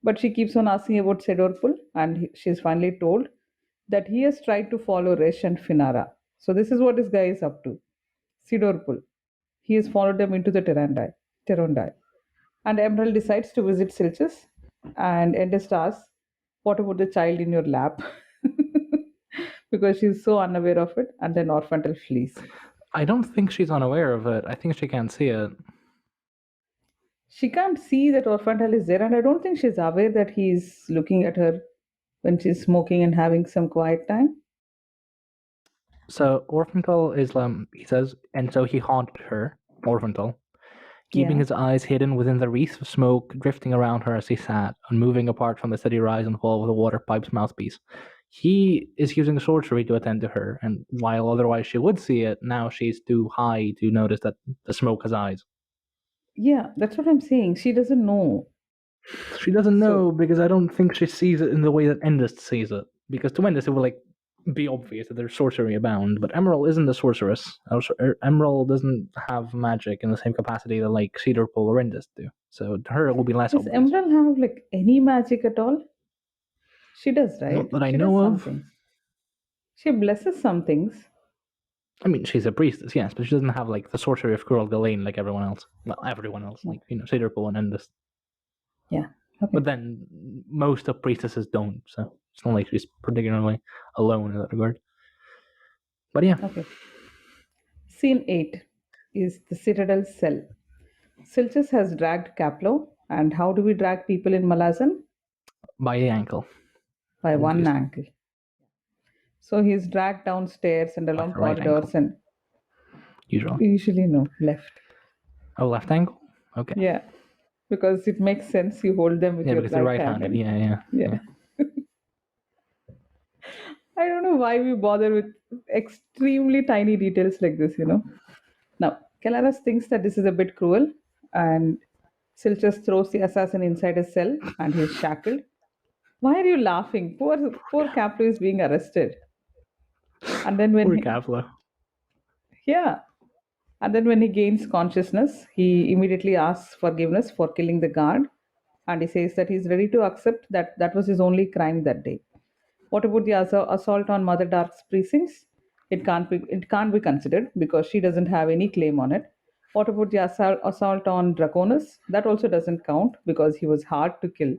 But she keeps on asking about Sedorpul, and she's finally told that he has tried to follow Resh and Finara. So this is what this guy is up to. Sidorpul. He has followed them into the Terondai. And Emerald decides to visit Silchus, and Endest asks, what about the child in your lap? Because she's so unaware of it, and then Orfantal flees. I don't think she's unaware of it. I think she can't see it. She can't see that Orfantal is there, and I don't think she's aware that he's looking at her when she's smoking and having some quiet time. So Orfantal is, he says, and so he haunted her, Orfantal, keeping his eyes hidden within the wreaths of smoke drifting around her as he sat, unmoving apart from the steady rise and fall of the water pipe's mouthpiece. He is using sorcery to attend to her, and while otherwise she would see it, now she's too high to notice that the smoke has eyes. Yeah, that's what I'm saying. She doesn't know. She doesn't know because I don't think she sees it in the way that Endest sees it. Because to Endest, it will be obvious that there's sorcery abound, but Emerald isn't a sorceress. Emerald doesn't have magic in the same capacity that Cedarpool or Endest do. So to her, it will be less Does obvious. Emerald have any magic at all? She does, right? Not that I she know does of. Something. She blesses some things. I mean, she's a priestess, yes, but she doesn't have the sorcery of Curl Galen like everyone else. Well, everyone else, Cedarpool and Endest. Yeah. Okay. But then most of priestesses don't, so it's not like she's particularly alone in that regard. But yeah. Okay. Scene 8 is the Citadel cell. Silchus has dragged Caplo, and how do we drag people in Malazan? By the ankle. By one ankle. So he's dragged downstairs and along corridors and usually no, left. Oh, left ankle? Okay. Yeah. Because it makes sense. You hold them with your right hand. Yeah. I don't know why we bother with extremely tiny details like this, Now, Calaras thinks that this is a bit cruel, and Silchus throws the assassin inside a cell, and he's shackled. Why are you laughing? Poor Caplo is being arrested. And then when Caplo. Yeah. And then when he gains consciousness, he immediately asks forgiveness for killing the guard, and he says that he's ready to accept that that was his only crime that day. What about the assault on Mother Dark's precincts? It can't be considered because she doesn't have any claim on it. What about the assault on Draconis? That also doesn't count because he was hard to kill.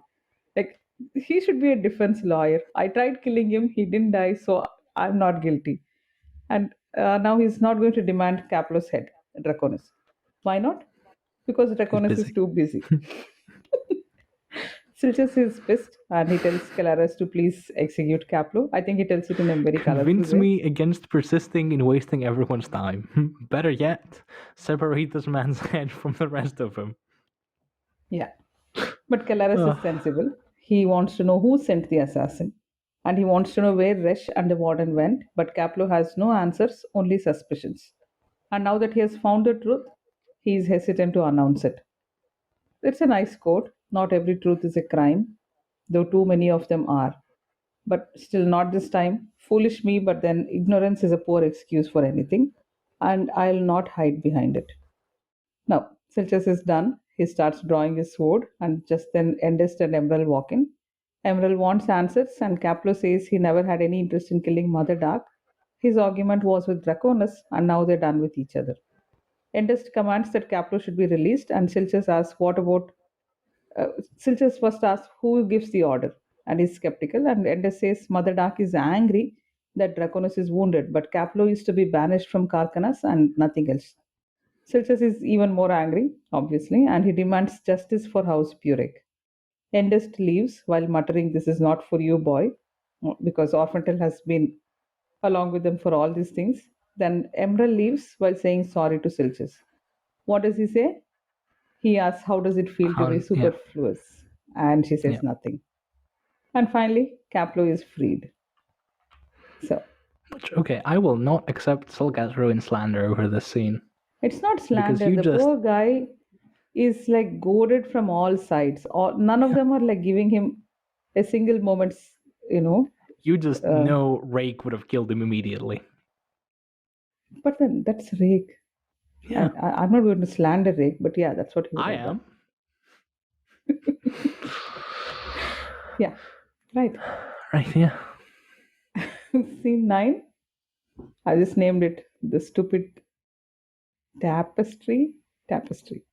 He should be a defense lawyer. I tried killing him, he didn't die, so I'm not guilty. And now he's not going to demand Caplo's head, Draconis. Why not? Because Draconis is too busy. Silchus is pissed and he tells Calaras to please execute Caplo. I think he tells it in a very colorful way. Convince me against persisting in wasting everyone's time. Better yet, separate this man's head from the rest of him. Yeah. But Calaras is sensible. He wants to know who sent the assassin. And he wants to know where Resh and the warden went. But Caplo has no answers, only suspicions. And now that he has found the truth, he is hesitant to announce it. It's a nice quote. Not every truth is a crime, though too many of them are. But still, not this time. Foolish me, but then ignorance is a poor excuse for anything, and I'll not hide behind it. Now, Silchus is done. He starts drawing his sword, and just then Endest and Emerald walk in. Emerald wants answers, and Caplo says he never had any interest in killing Mother Dark. His argument was with Draconis, and now they're done with each other. Endest commands that Caplo should be released, and Silchus asks, what about Silchus first asks who gives the order, and is skeptical. And Endest says Mother Dark is angry that Draconis is wounded, but Caplo is to be banished from Kharkanas and nothing else. Silchus is even more angry, obviously, and he demands justice for House Purek. Endest leaves while muttering, "This is not for you, boy," because Orfantal has been along with them for all these things. Then Emerald leaves while saying sorry to Silchus. What does he say? He asks, how does it feel to be Yeah. superfluous? And she says Yeah. nothing. And finally, Caplo is freed. So, Okay, I will not accept Solgatruin slander over this scene. it's not Because slander. you The just. poor guy is like goaded from all sides. None of Yeah, them are like giving him a single moment's, you know. you just Uh, know Rake would have killed him immediately. but then that's Rake. Yeah, And I'm not going to slander Rake, but yeah, that's what he would I have done. am. Yeah, right. Right, yeah. Scene 9. I just named it the stupid tapestry. Tapestry.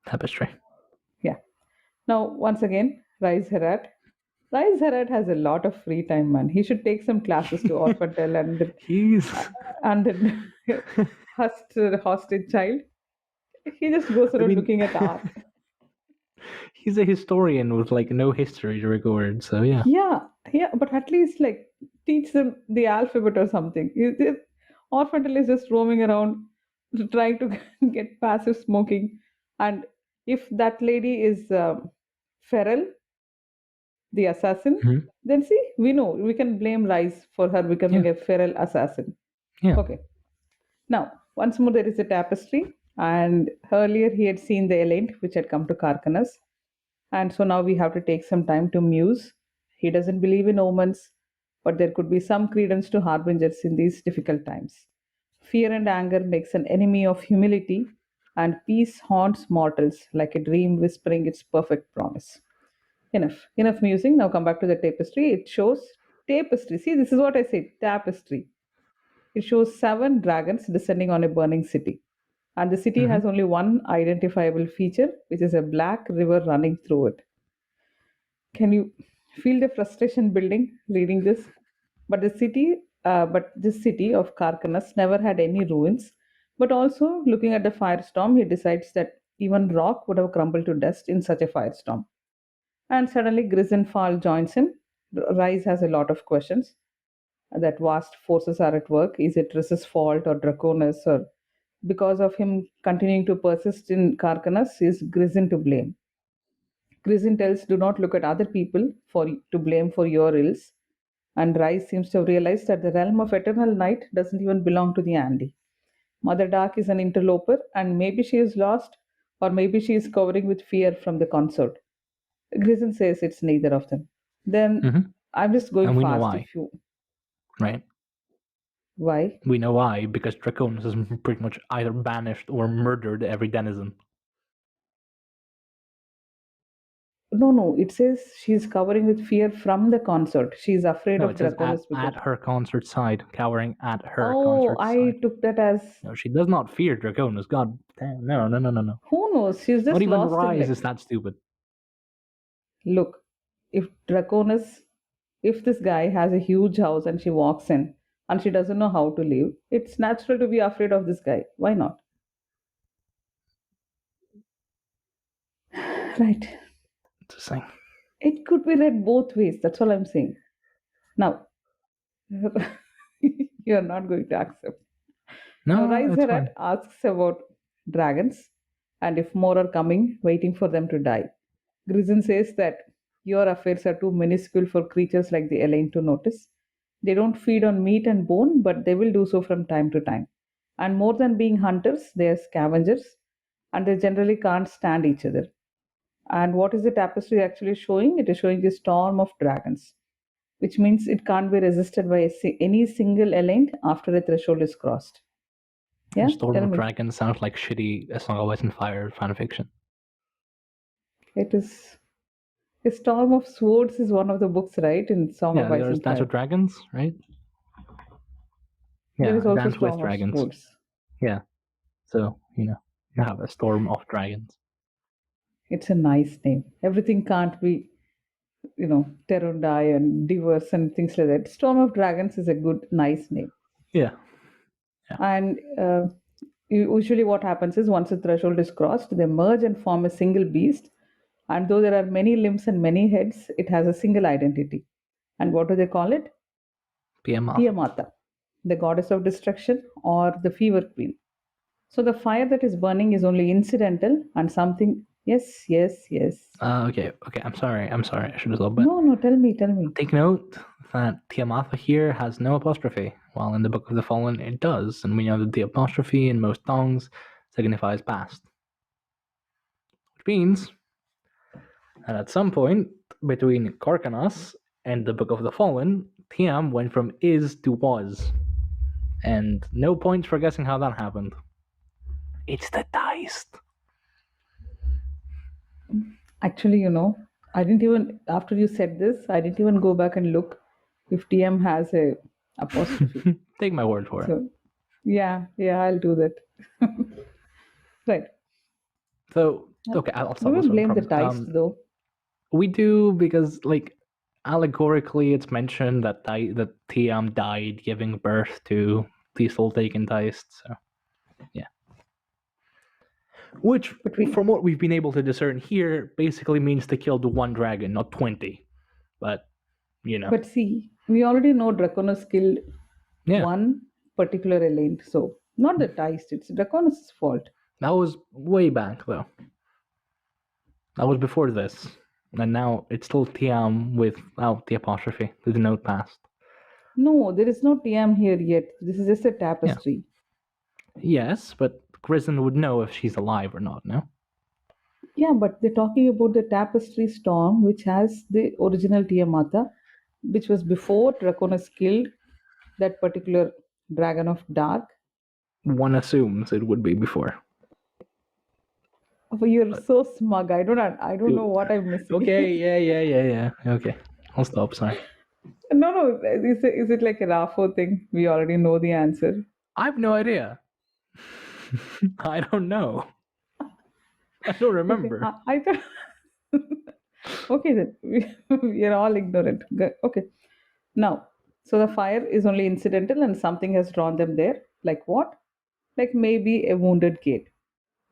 Tapestry. Yeah. Now, once again, Rise Herat. Rise Herat has a lot of free time, man. He should take some classes to Orfantal He's. and then hostage child. He just goes I around mean, looking at art. he's a historian with like no history to record, so yeah. Yeah, but at least like teach them the alphabet or something. Orphantal is just roaming around trying to get passive smoking, and if that lady is feral, the assassin, Mhm. then see we know we can blame Rice for her Yeah, becoming a feral assassin. yeah. Okay, now once more there is a tapestry, and earlier he had seen the Elaine which had come to Kharkanas. And so now we have to take some time to muse. He doesn't believe in omens, but there could be some credence to harbingers in these difficult times. Fear and anger makes an enemy of humility, and peace haunts mortals like a dream whispering its perfect promise. Enough musing. Now come back to the tapestry. It shows tapestry. See, this is what I said tapestry. It shows 7 dragons descending on a burning city. And the city Hmm. has only one identifiable feature, which is a black river running through it. Can you feel the frustration building reading this? But this city of Karkanas never had any ruins. But also, looking at the firestorm, he decides that even rock would have crumbled to dust in such a firestorm. And suddenly, Grisenfall joins in. Rise has a lot of questions. That vast forces are at work. Is it Riss's fault or Draconis, or because of him continuing to persist in Karkanas, is Grisen to blame? Grisin tells, do not look at other people to blame for your ills. And Rice seems to have realized that the realm of eternal night doesn't even belong to the Andy. Mother Dark is an interloper, and maybe she is lost, or maybe she is covering with fear from the consort. Grisin says it's neither of them. Then Hmm. I'm just going And we know fast. why, If you right? why? We know why, because Draconis has pretty much either banished or murdered every denizen. No. It says she's covering with fear from the consort. She's afraid No, of it says Draconis at because. her consort side, cowering at her Oh, consort I side. took that as No, she does not fear Draconis. God damn, no. who knows? She's Not just even lost in Rise like is that stupid. look, if Draconis, if this guy has a huge house and she walks in and she doesn't know how to live, it's natural to be afraid of this guy. Why not? Right. Interesting. It could be read both ways. That's all I'm saying. Now, you're not going to accept. Now, No, it's Riserat fine. asks about dragons and if more are coming, waiting for them to die. Grison says that your affairs are too minuscule for creatures like the Elaine to notice. They don't feed on meat and bone, but they will do so from time to time. And more than being hunters, they are scavengers, and they generally can't stand each other. And what is the tapestry actually showing? It is showing the storm of dragons, which means it can't be resisted by any single Elaine after a threshold is crossed. And Yeah, Storm tell of me. Dragons sounds like shitty A Song of Ice and Fire fanfiction. It is a storm of swords is one of the books, right? In Song Yeah, of Ice there's and Dance Fire. with Dragons, right? There Yeah, is also Dance with Storm of Dragons. Swords. Yeah, so, you have a Storm of Dragons. It's a nice name. Everything can't be, Terondai and Divers and things like that. Storm of Dragons is a good, nice name. Yeah, yeah. And usually, what happens is once the threshold is crossed, they merge and form a single beast. And though there are many limbs and many heads, it has a single identity. And what do they call it? PMR. Tiamata, the goddess of destruction or the fever queen. So the fire that is burning is only incidental and something. Yes, yes, yes. Okay. I'm sorry. I should have said, but No, no, tell me, tell me. take note that Tiamat here has no apostrophe, while in the Book of the Fallen it does, and we know that the apostrophe in most tongues signifies past. Which means that at some point between Kharkanas and the Book of the Fallen, Tiam went from is to was. And no points for guessing how that happened. It's the dice. Actually, I didn't even, after you said this, I didn't even go back and look if TM has a apostrophe. Take my word for it. So, yeah, I'll do that. Right. So, okay, I'll We stop will this one. blame the Promise. dice, though. We do because, like, allegorically, it's mentioned that that Tiam died giving birth to the Taken dice. So, yeah. Which, from what we've been able to discern here, basically means they killed one dragon, not 20. But, But see, we already know Draconis killed one particular Elaine, so not the dice, it's Draconis' fault. That was way back, though. That was before this. And now it's still Tiam without the apostrophe, the denote past. No, there is no TM here yet. This is just a tapestry. Yes, but Grison would know if she's alive or not, no? Yeah, but they're talking about the tapestry storm, which has the original Tiamata, which was before Draconis killed that particular dragon of dark. One assumes it would be before. Oh, you're so smug. I don't know what I'm missing. Okay, yeah. Okay, I'll stop. Sorry. No. Is it like a RAFO thing? We already know the answer. I have no idea. I don't know. I don't remember. Okay, I thought. Okay, then we are all ignorant. Okay, now, so the fire is only incidental and something has drawn them there. Like what? Like maybe a wounded gate.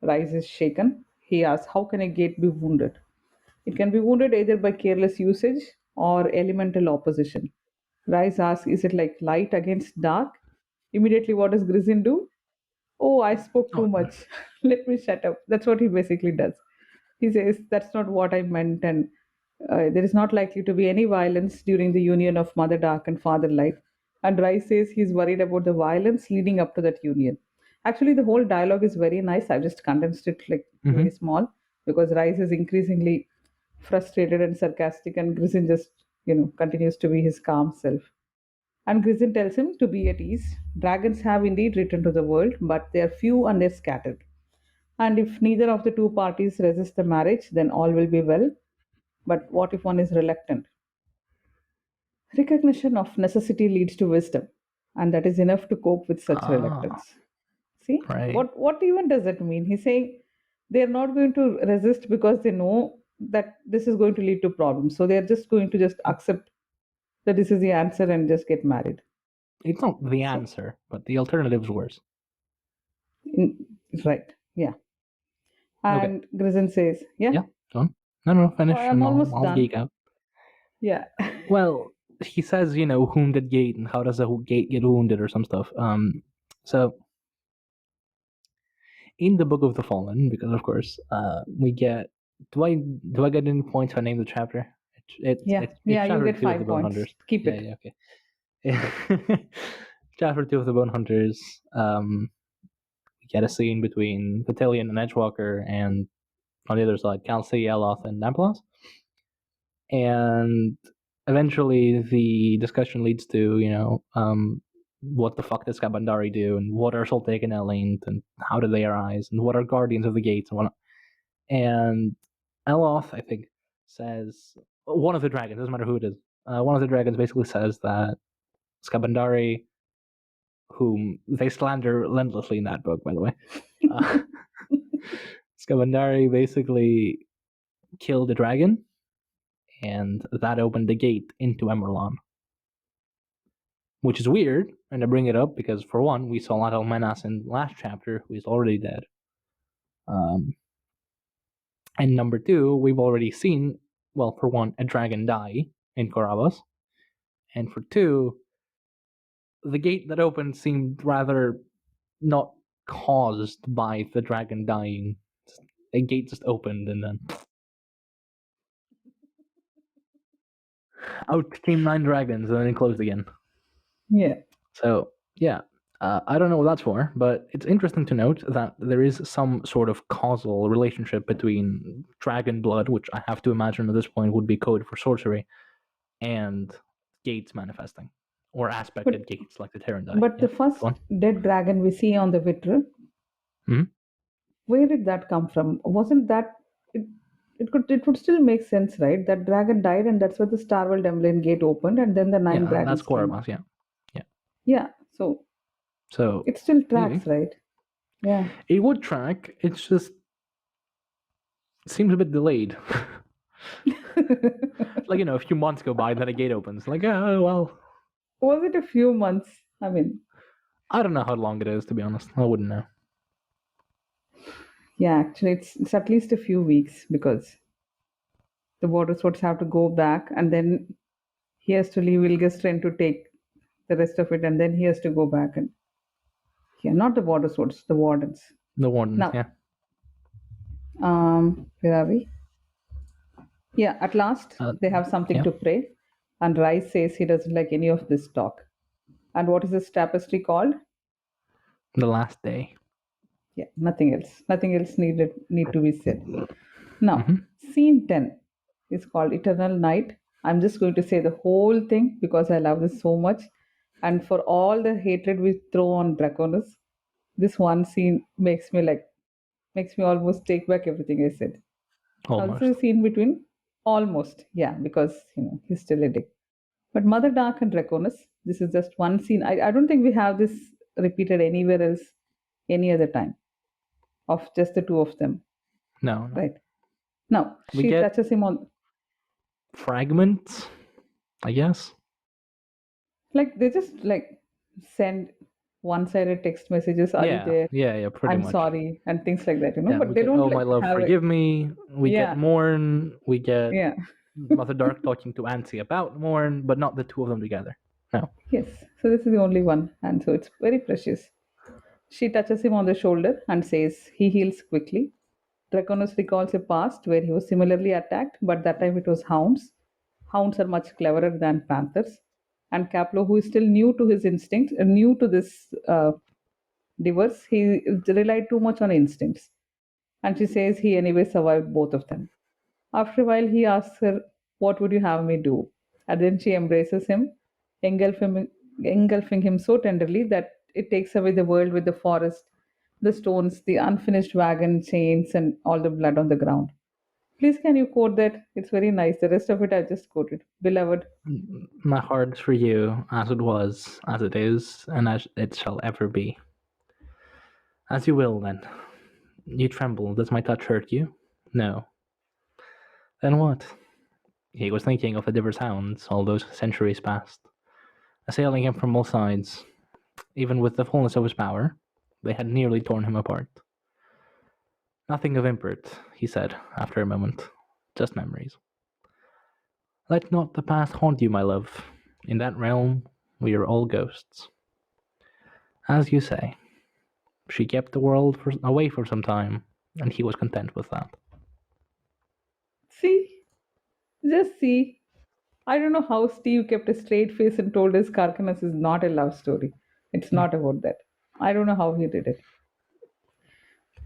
Rice is shaken. He asks, how can a gate be wounded? It can be wounded either by careless usage or elemental opposition. Rice asks, is it like light against dark? Immediately, what does Grisin do? Oh, I spoke too much. Let me shut up. That's what he basically does. He says, that's not what I meant, and there is not likely to be any violence during the union of Mother Dark and Father Light. And Rice says he's worried about the violence leading up to that union. Actually, the whole dialogue is very nice. I've just condensed it like very small because Rice is increasingly frustrated and sarcastic, and Grisin just, continues to be his calm self. And Grisin tells him to be at ease. Dragons have indeed returned to the world, but they are few and they're scattered. And if neither of the two parties resist the marriage, then all will be well. But what if one is reluctant? Recognition of necessity leads to wisdom, and that is enough to cope with such reluctance. See? Right. What even does that mean? He's saying they're not going to resist because they know that this is going to lead to problems. So they're just going to just accept that this is the answer and just get married. It's not the answer, but the alternative's worse. Right. Yeah. And Grisin says, Yeah, go on. No, finish. I'm almost I'll done. geek out. Yeah. Well, he says, wounded gate, and how does a gate get wounded or some stuff. So in the Book of the Fallen, because of course, we get. Do I get any points if I name the chapter? It's you get 5 points. Hunters. Keep it. Yeah, okay. Chapter 2 of the Bone Hunters. We get a scene between Battalion and Edgewalker, and on the other side, Kelsey, Eloth, and Namplos. And eventually the discussion leads to, what the fuck does Kabandari do, and what are Soltake and Elaine, and how do they arise, and what are Guardians of the Gates, and whatnot. And Eloth, I think, says, one of the dragons, doesn't matter who it is, one of the dragons basically says that Skabandari, whom they slander relentlessly in that book, by the way, Skabandari basically killed a dragon, and that opened the gate into Emerlon. Which is weird, and I bring it up because, for one, we saw Latal Menas in the last chapter, who is already dead. And number two, we've already seen, well, for one, a dragon die in Korabas. And for two, the gate that opened seemed rather not caused by the dragon dying. A gate just opened and then out came 9 dragons and then it closed again. Yeah. So, yeah, I don't know what that's for, but it's interesting to note that there is some sort of causal relationship between dragon blood, which I have to imagine at this point would be code for sorcery, and gates manifesting, or aspected But gates like the Terondai. but the first dead dragon we see on the Vitru, where did that come from? Wasn't that it? It would still make sense, right? That dragon died, and that's where the Starworld Emblem gate opened, and then the 9 Yeah, that's dragons came out. Korabas, yeah. Yeah, so So it still maybe tracks, right? Yeah. it would track. It's just seems a bit delayed. Like, a few months go by, then a gate opens. Like, oh well. Was it a few months? I mean, I don't know how long it is, to be honest. I wouldn't know. yeah, actually, it's at least a few weeks because the water swords have to go back, and then he has to leave Ilgestrain to take the rest of it, and then he has to go back and yeah, not the water swords, the wardens. The wardens, Now, yeah. where are we? Yeah, at last they have something yeah. to pray, and Rice says he doesn't like any of this talk. And what is this tapestry called? The last day. Yeah, nothing else. Nothing else need to be said. Now, scene 10 is called Eternal Night. I'm just going to say the whole thing because I love this so much. And for all the hatred we throw on Draconis, this one scene makes me almost take back everything I said. Now, this is a scene between almost, yeah, because he's still a dick. But Mother Dark and Draconis, this is just one scene. I don't think we have this repeated anywhere else any other time of just the two of them. No. Right. Now, she touches him on fragments, I guess. Like they just send one-sided text messages. Are you there? Yeah, pretty much. I'm sorry, and things like that, Yeah, but they don't. Oh, my love, forgive me. We get Morn. We get Mother Dark talking to Ansi about Morn, but not the two of them together. No. Yes. So this is the only one, and so it's very precious. She touches him on the shoulder and says he heals quickly. Draconis recalls a past where he was similarly attacked, but that time it was hounds. Hounds are much cleverer than panthers. And Caplo, who is still new to his instincts, new to this divorce, he relied too much on instincts. And she says he anyway survived both of them. After a while, he asks her, "What would you have me do?" And then she embraces him, engulfing him so tenderly that it takes away the world with the forest, the stones, the unfinished wagon chains, and all the blood on the ground. Please, can you quote that? It's very nice. The rest of it I just quoted. Beloved. My heart's for you, as it was, as it is, and as it shall ever be. As you will, then. You tremble. Does my touch hurt you? No. Then what? He was thinking of the Diver's hounds all those centuries past, assailing him from all sides. Even with the fullness of his power, they had nearly torn him apart. Nothing of import, he said, after a moment. Just memories. Let not the past haunt you, my love. In that realm, we are all ghosts. As you say, she kept the world away for some time, and he was content with that. See? Just see. I don't know how Steve kept a straight face and told us Kharkanas is not a love story. It's not about that. I don't know how he did it.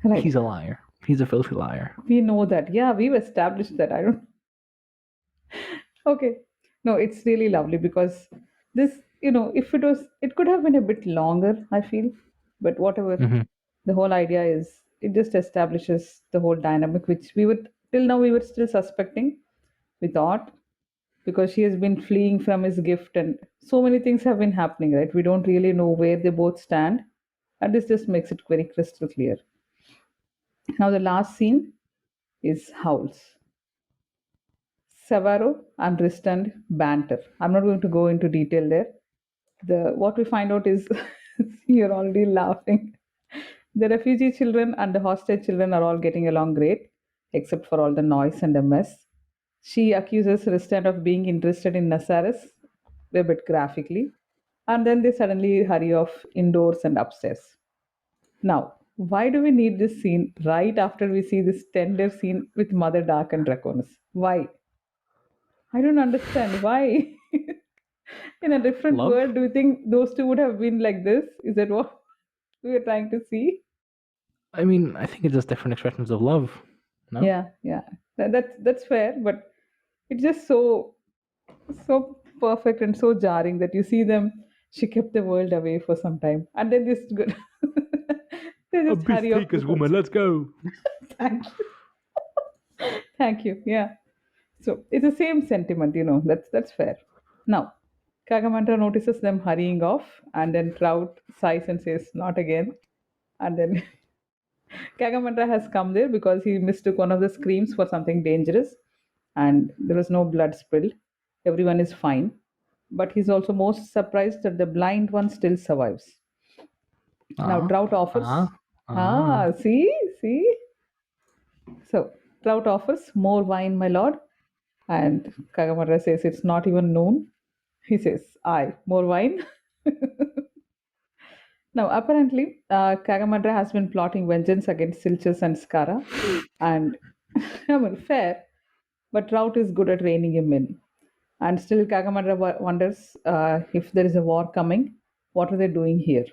Right. He's a liar. He's a filthy liar. We know that. Yeah, we've established that. I don't. Okay. No, it's really lovely because this, if it could have been a bit longer, I feel. But whatever. The whole idea is it just establishes the whole dynamic, which till now, we were still suspecting. We thought because she has been fleeing from his gift and so many things have been happening, right? We don't really know where they both stand. And this just makes it very crystal clear. Now, the last scene is Howls. Savaro and Ristand banter. I'm not going to go into detail there. What we find out is you're already laughing. The refugee children and the hostage children are all getting along great, except for all the noise and the mess. She accuses Ristand of being interested in Nasaris, a bit graphically, and then they suddenly hurry off indoors and upstairs. Now, why do we need this scene right after we see this tender scene with Mother Dark and Draconis? Why? I don't understand. Why? In a different Love? world, do you think those two would have been like this? Is that what we are trying to see? I mean, I think it's just different expressions of love. No? Yeah, yeah. That's fair, but it's just so perfect and so jarring that you see them. She kept the world away for some time, and then this good. They just Abyss hurry off takers, without. woman, let's go. Thank you, thank you. Yeah. So it's the same sentiment, That's fair. Now, Kagamantra notices them hurrying off, and then Trout sighs and says, "Not again." And then Kagamantra has come there because he mistook one of the screams for something dangerous, and there was no blood spilled. Everyone is fine. But he's also most surprised that the blind one still survives. Now, Ah, Trout ah, offers. ah. See? So, Trout offers more wine, my lord. And Kagamatara says, "It's not even noon." He says, "Aye, more wine." Now, apparently, Kagamadra has been plotting vengeance against Silchus and Skara. And, I mean, fair, but Trout is good at reining him in. And still, Kagamadra wonders if there is a war coming, what are they doing here?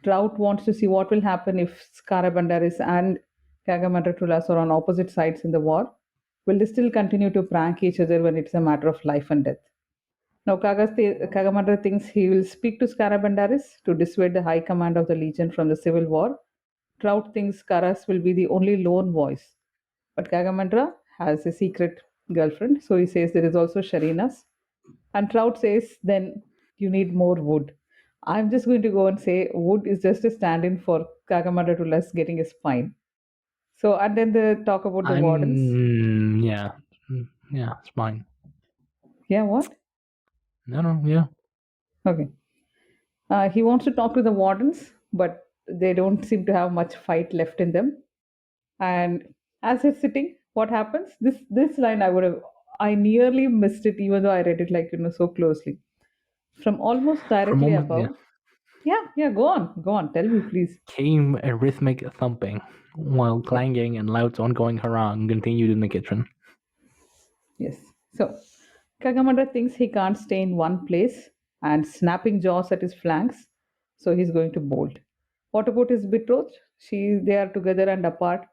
Trout wants to see what will happen if Skara Bandaris and Kagamadra Tulas are on opposite sides in the war. Will they still continue to prank each other when it's a matter of life and death? Now, Kagamadra thinks he will speak to Scarabandaris to dissuade the high command of the Legion from the civil war. Trout thinks Karas will be the only lone voice. But Kagamadra has a secret girlfriend, so he says there is also Sharinas. And Trout says, then you need more wood. I'm just going to go and say wood is just a stand in for Kagamadra to less getting a spine. So, and then they talk about the wardens. Yeah. Yeah, it's fine. Yeah, what? No, yeah. Okay. He wants to talk to the wardens, but they don't seem to have much fight left in them. And as he's sitting, what happens? This line I nearly missed it, even though I read it so closely. From almost For a directly moment, yeah. above. Yeah. Go on. Tell me, please. Came a rhythmic thumping, while clanging and Loud's ongoing harangue continued in the kitchen. Yes. So Kagamanda thinks he can't stay in one place and snapping jaws at his flanks, so he's going to bolt. What about his betrothed? They are together and apart,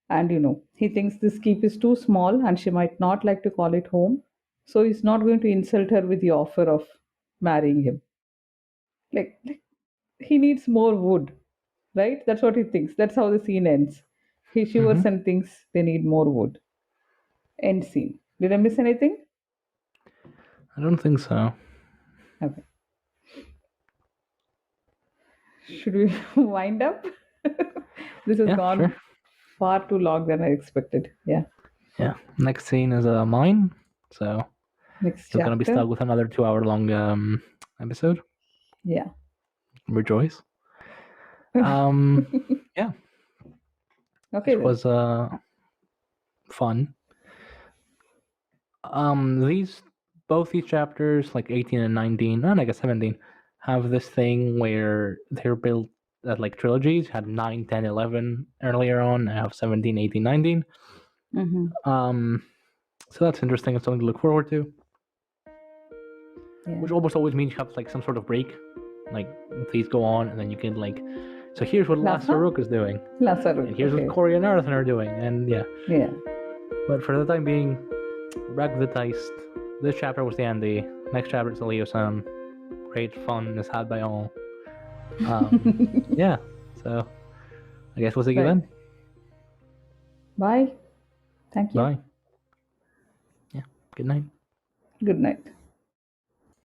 and he thinks this keep is too small and she might not like to call it home, so he's not going to insult her with the offer of marrying him. Like he needs more wood, right? That's what he thinks. That's how the scene ends. He shivers Mm-hmm. and thinks they need more wood. End scene. Did I miss anything? I don't think so. Okay. Should we wind up? This has Yeah, sure. gone far too long than I expected. Yeah. Yeah. Next scene is a mine, so Next you're gonna be chapter. stuck with another 2 hour long episode. Yeah. Rejoice. Yeah, Okay this then. was fun. These both these chapters, like 18 and 19, and I guess 17, have this thing where they're built at like trilogies. Had 9, 10, 11 earlier on. I have 17, 18, 19. Mm-hmm. So that's interesting. It's something to look forward to. Yeah. Which almost always means you have like some sort of break. Like these go on, and then you can like. So here's what Lasaruk is doing, Lasaruk. and here's Okay. what Corey and Arthur are doing, and yeah. Yeah. But for the time being, back with the Heist. This chapter was the Andy. Next chapter is the Leo-san. Great fun is had by all. Yeah, so I guess we'll see you then. Bye. Thank you. Bye. Yeah, good night. Good night.